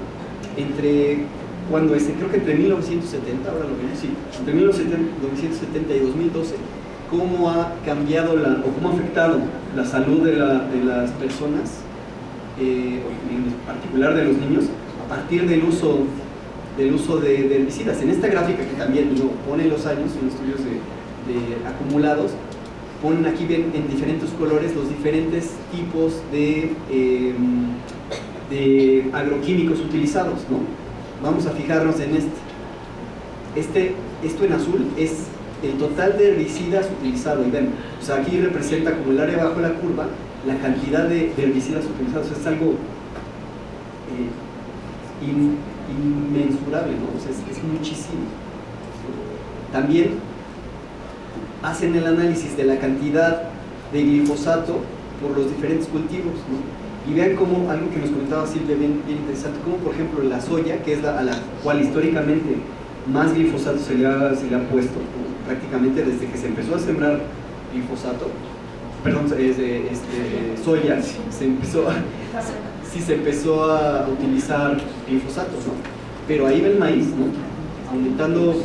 creo que entre 1970, ahora lo vemos, sí, entre 1970 y 2012, cómo ha cambiado o cómo ha afectado la salud de las personas, en particular de los niños, a partir del uso de herbicidas. En esta gráfica, que también pone los años, son estudios de acumulados, ponen aquí bien en diferentes colores los diferentes tipos de agroquímicos utilizados, ¿no? Vamos a fijarnos en esto en azul es el total de herbicidas utilizado, y ven, o sea, aquí representa como el área bajo la curva la cantidad de herbicidas utilizados. Es algo inmensurable, ¿no? O sea, es muchísimo. También hacen el análisis de la cantidad de glifosato por los diferentes cultivos, ¿no? Y vean cómo, algo que nos comentaba Silvia bien interesante, como por ejemplo la soya, que es a la cual históricamente más glifosato se le ha puesto, ¿no?, prácticamente desde que se empezó a sembrar soya, se empezó a utilizar glifosato, ¿no? Pero ahí va el maíz, ¿no?, aumentando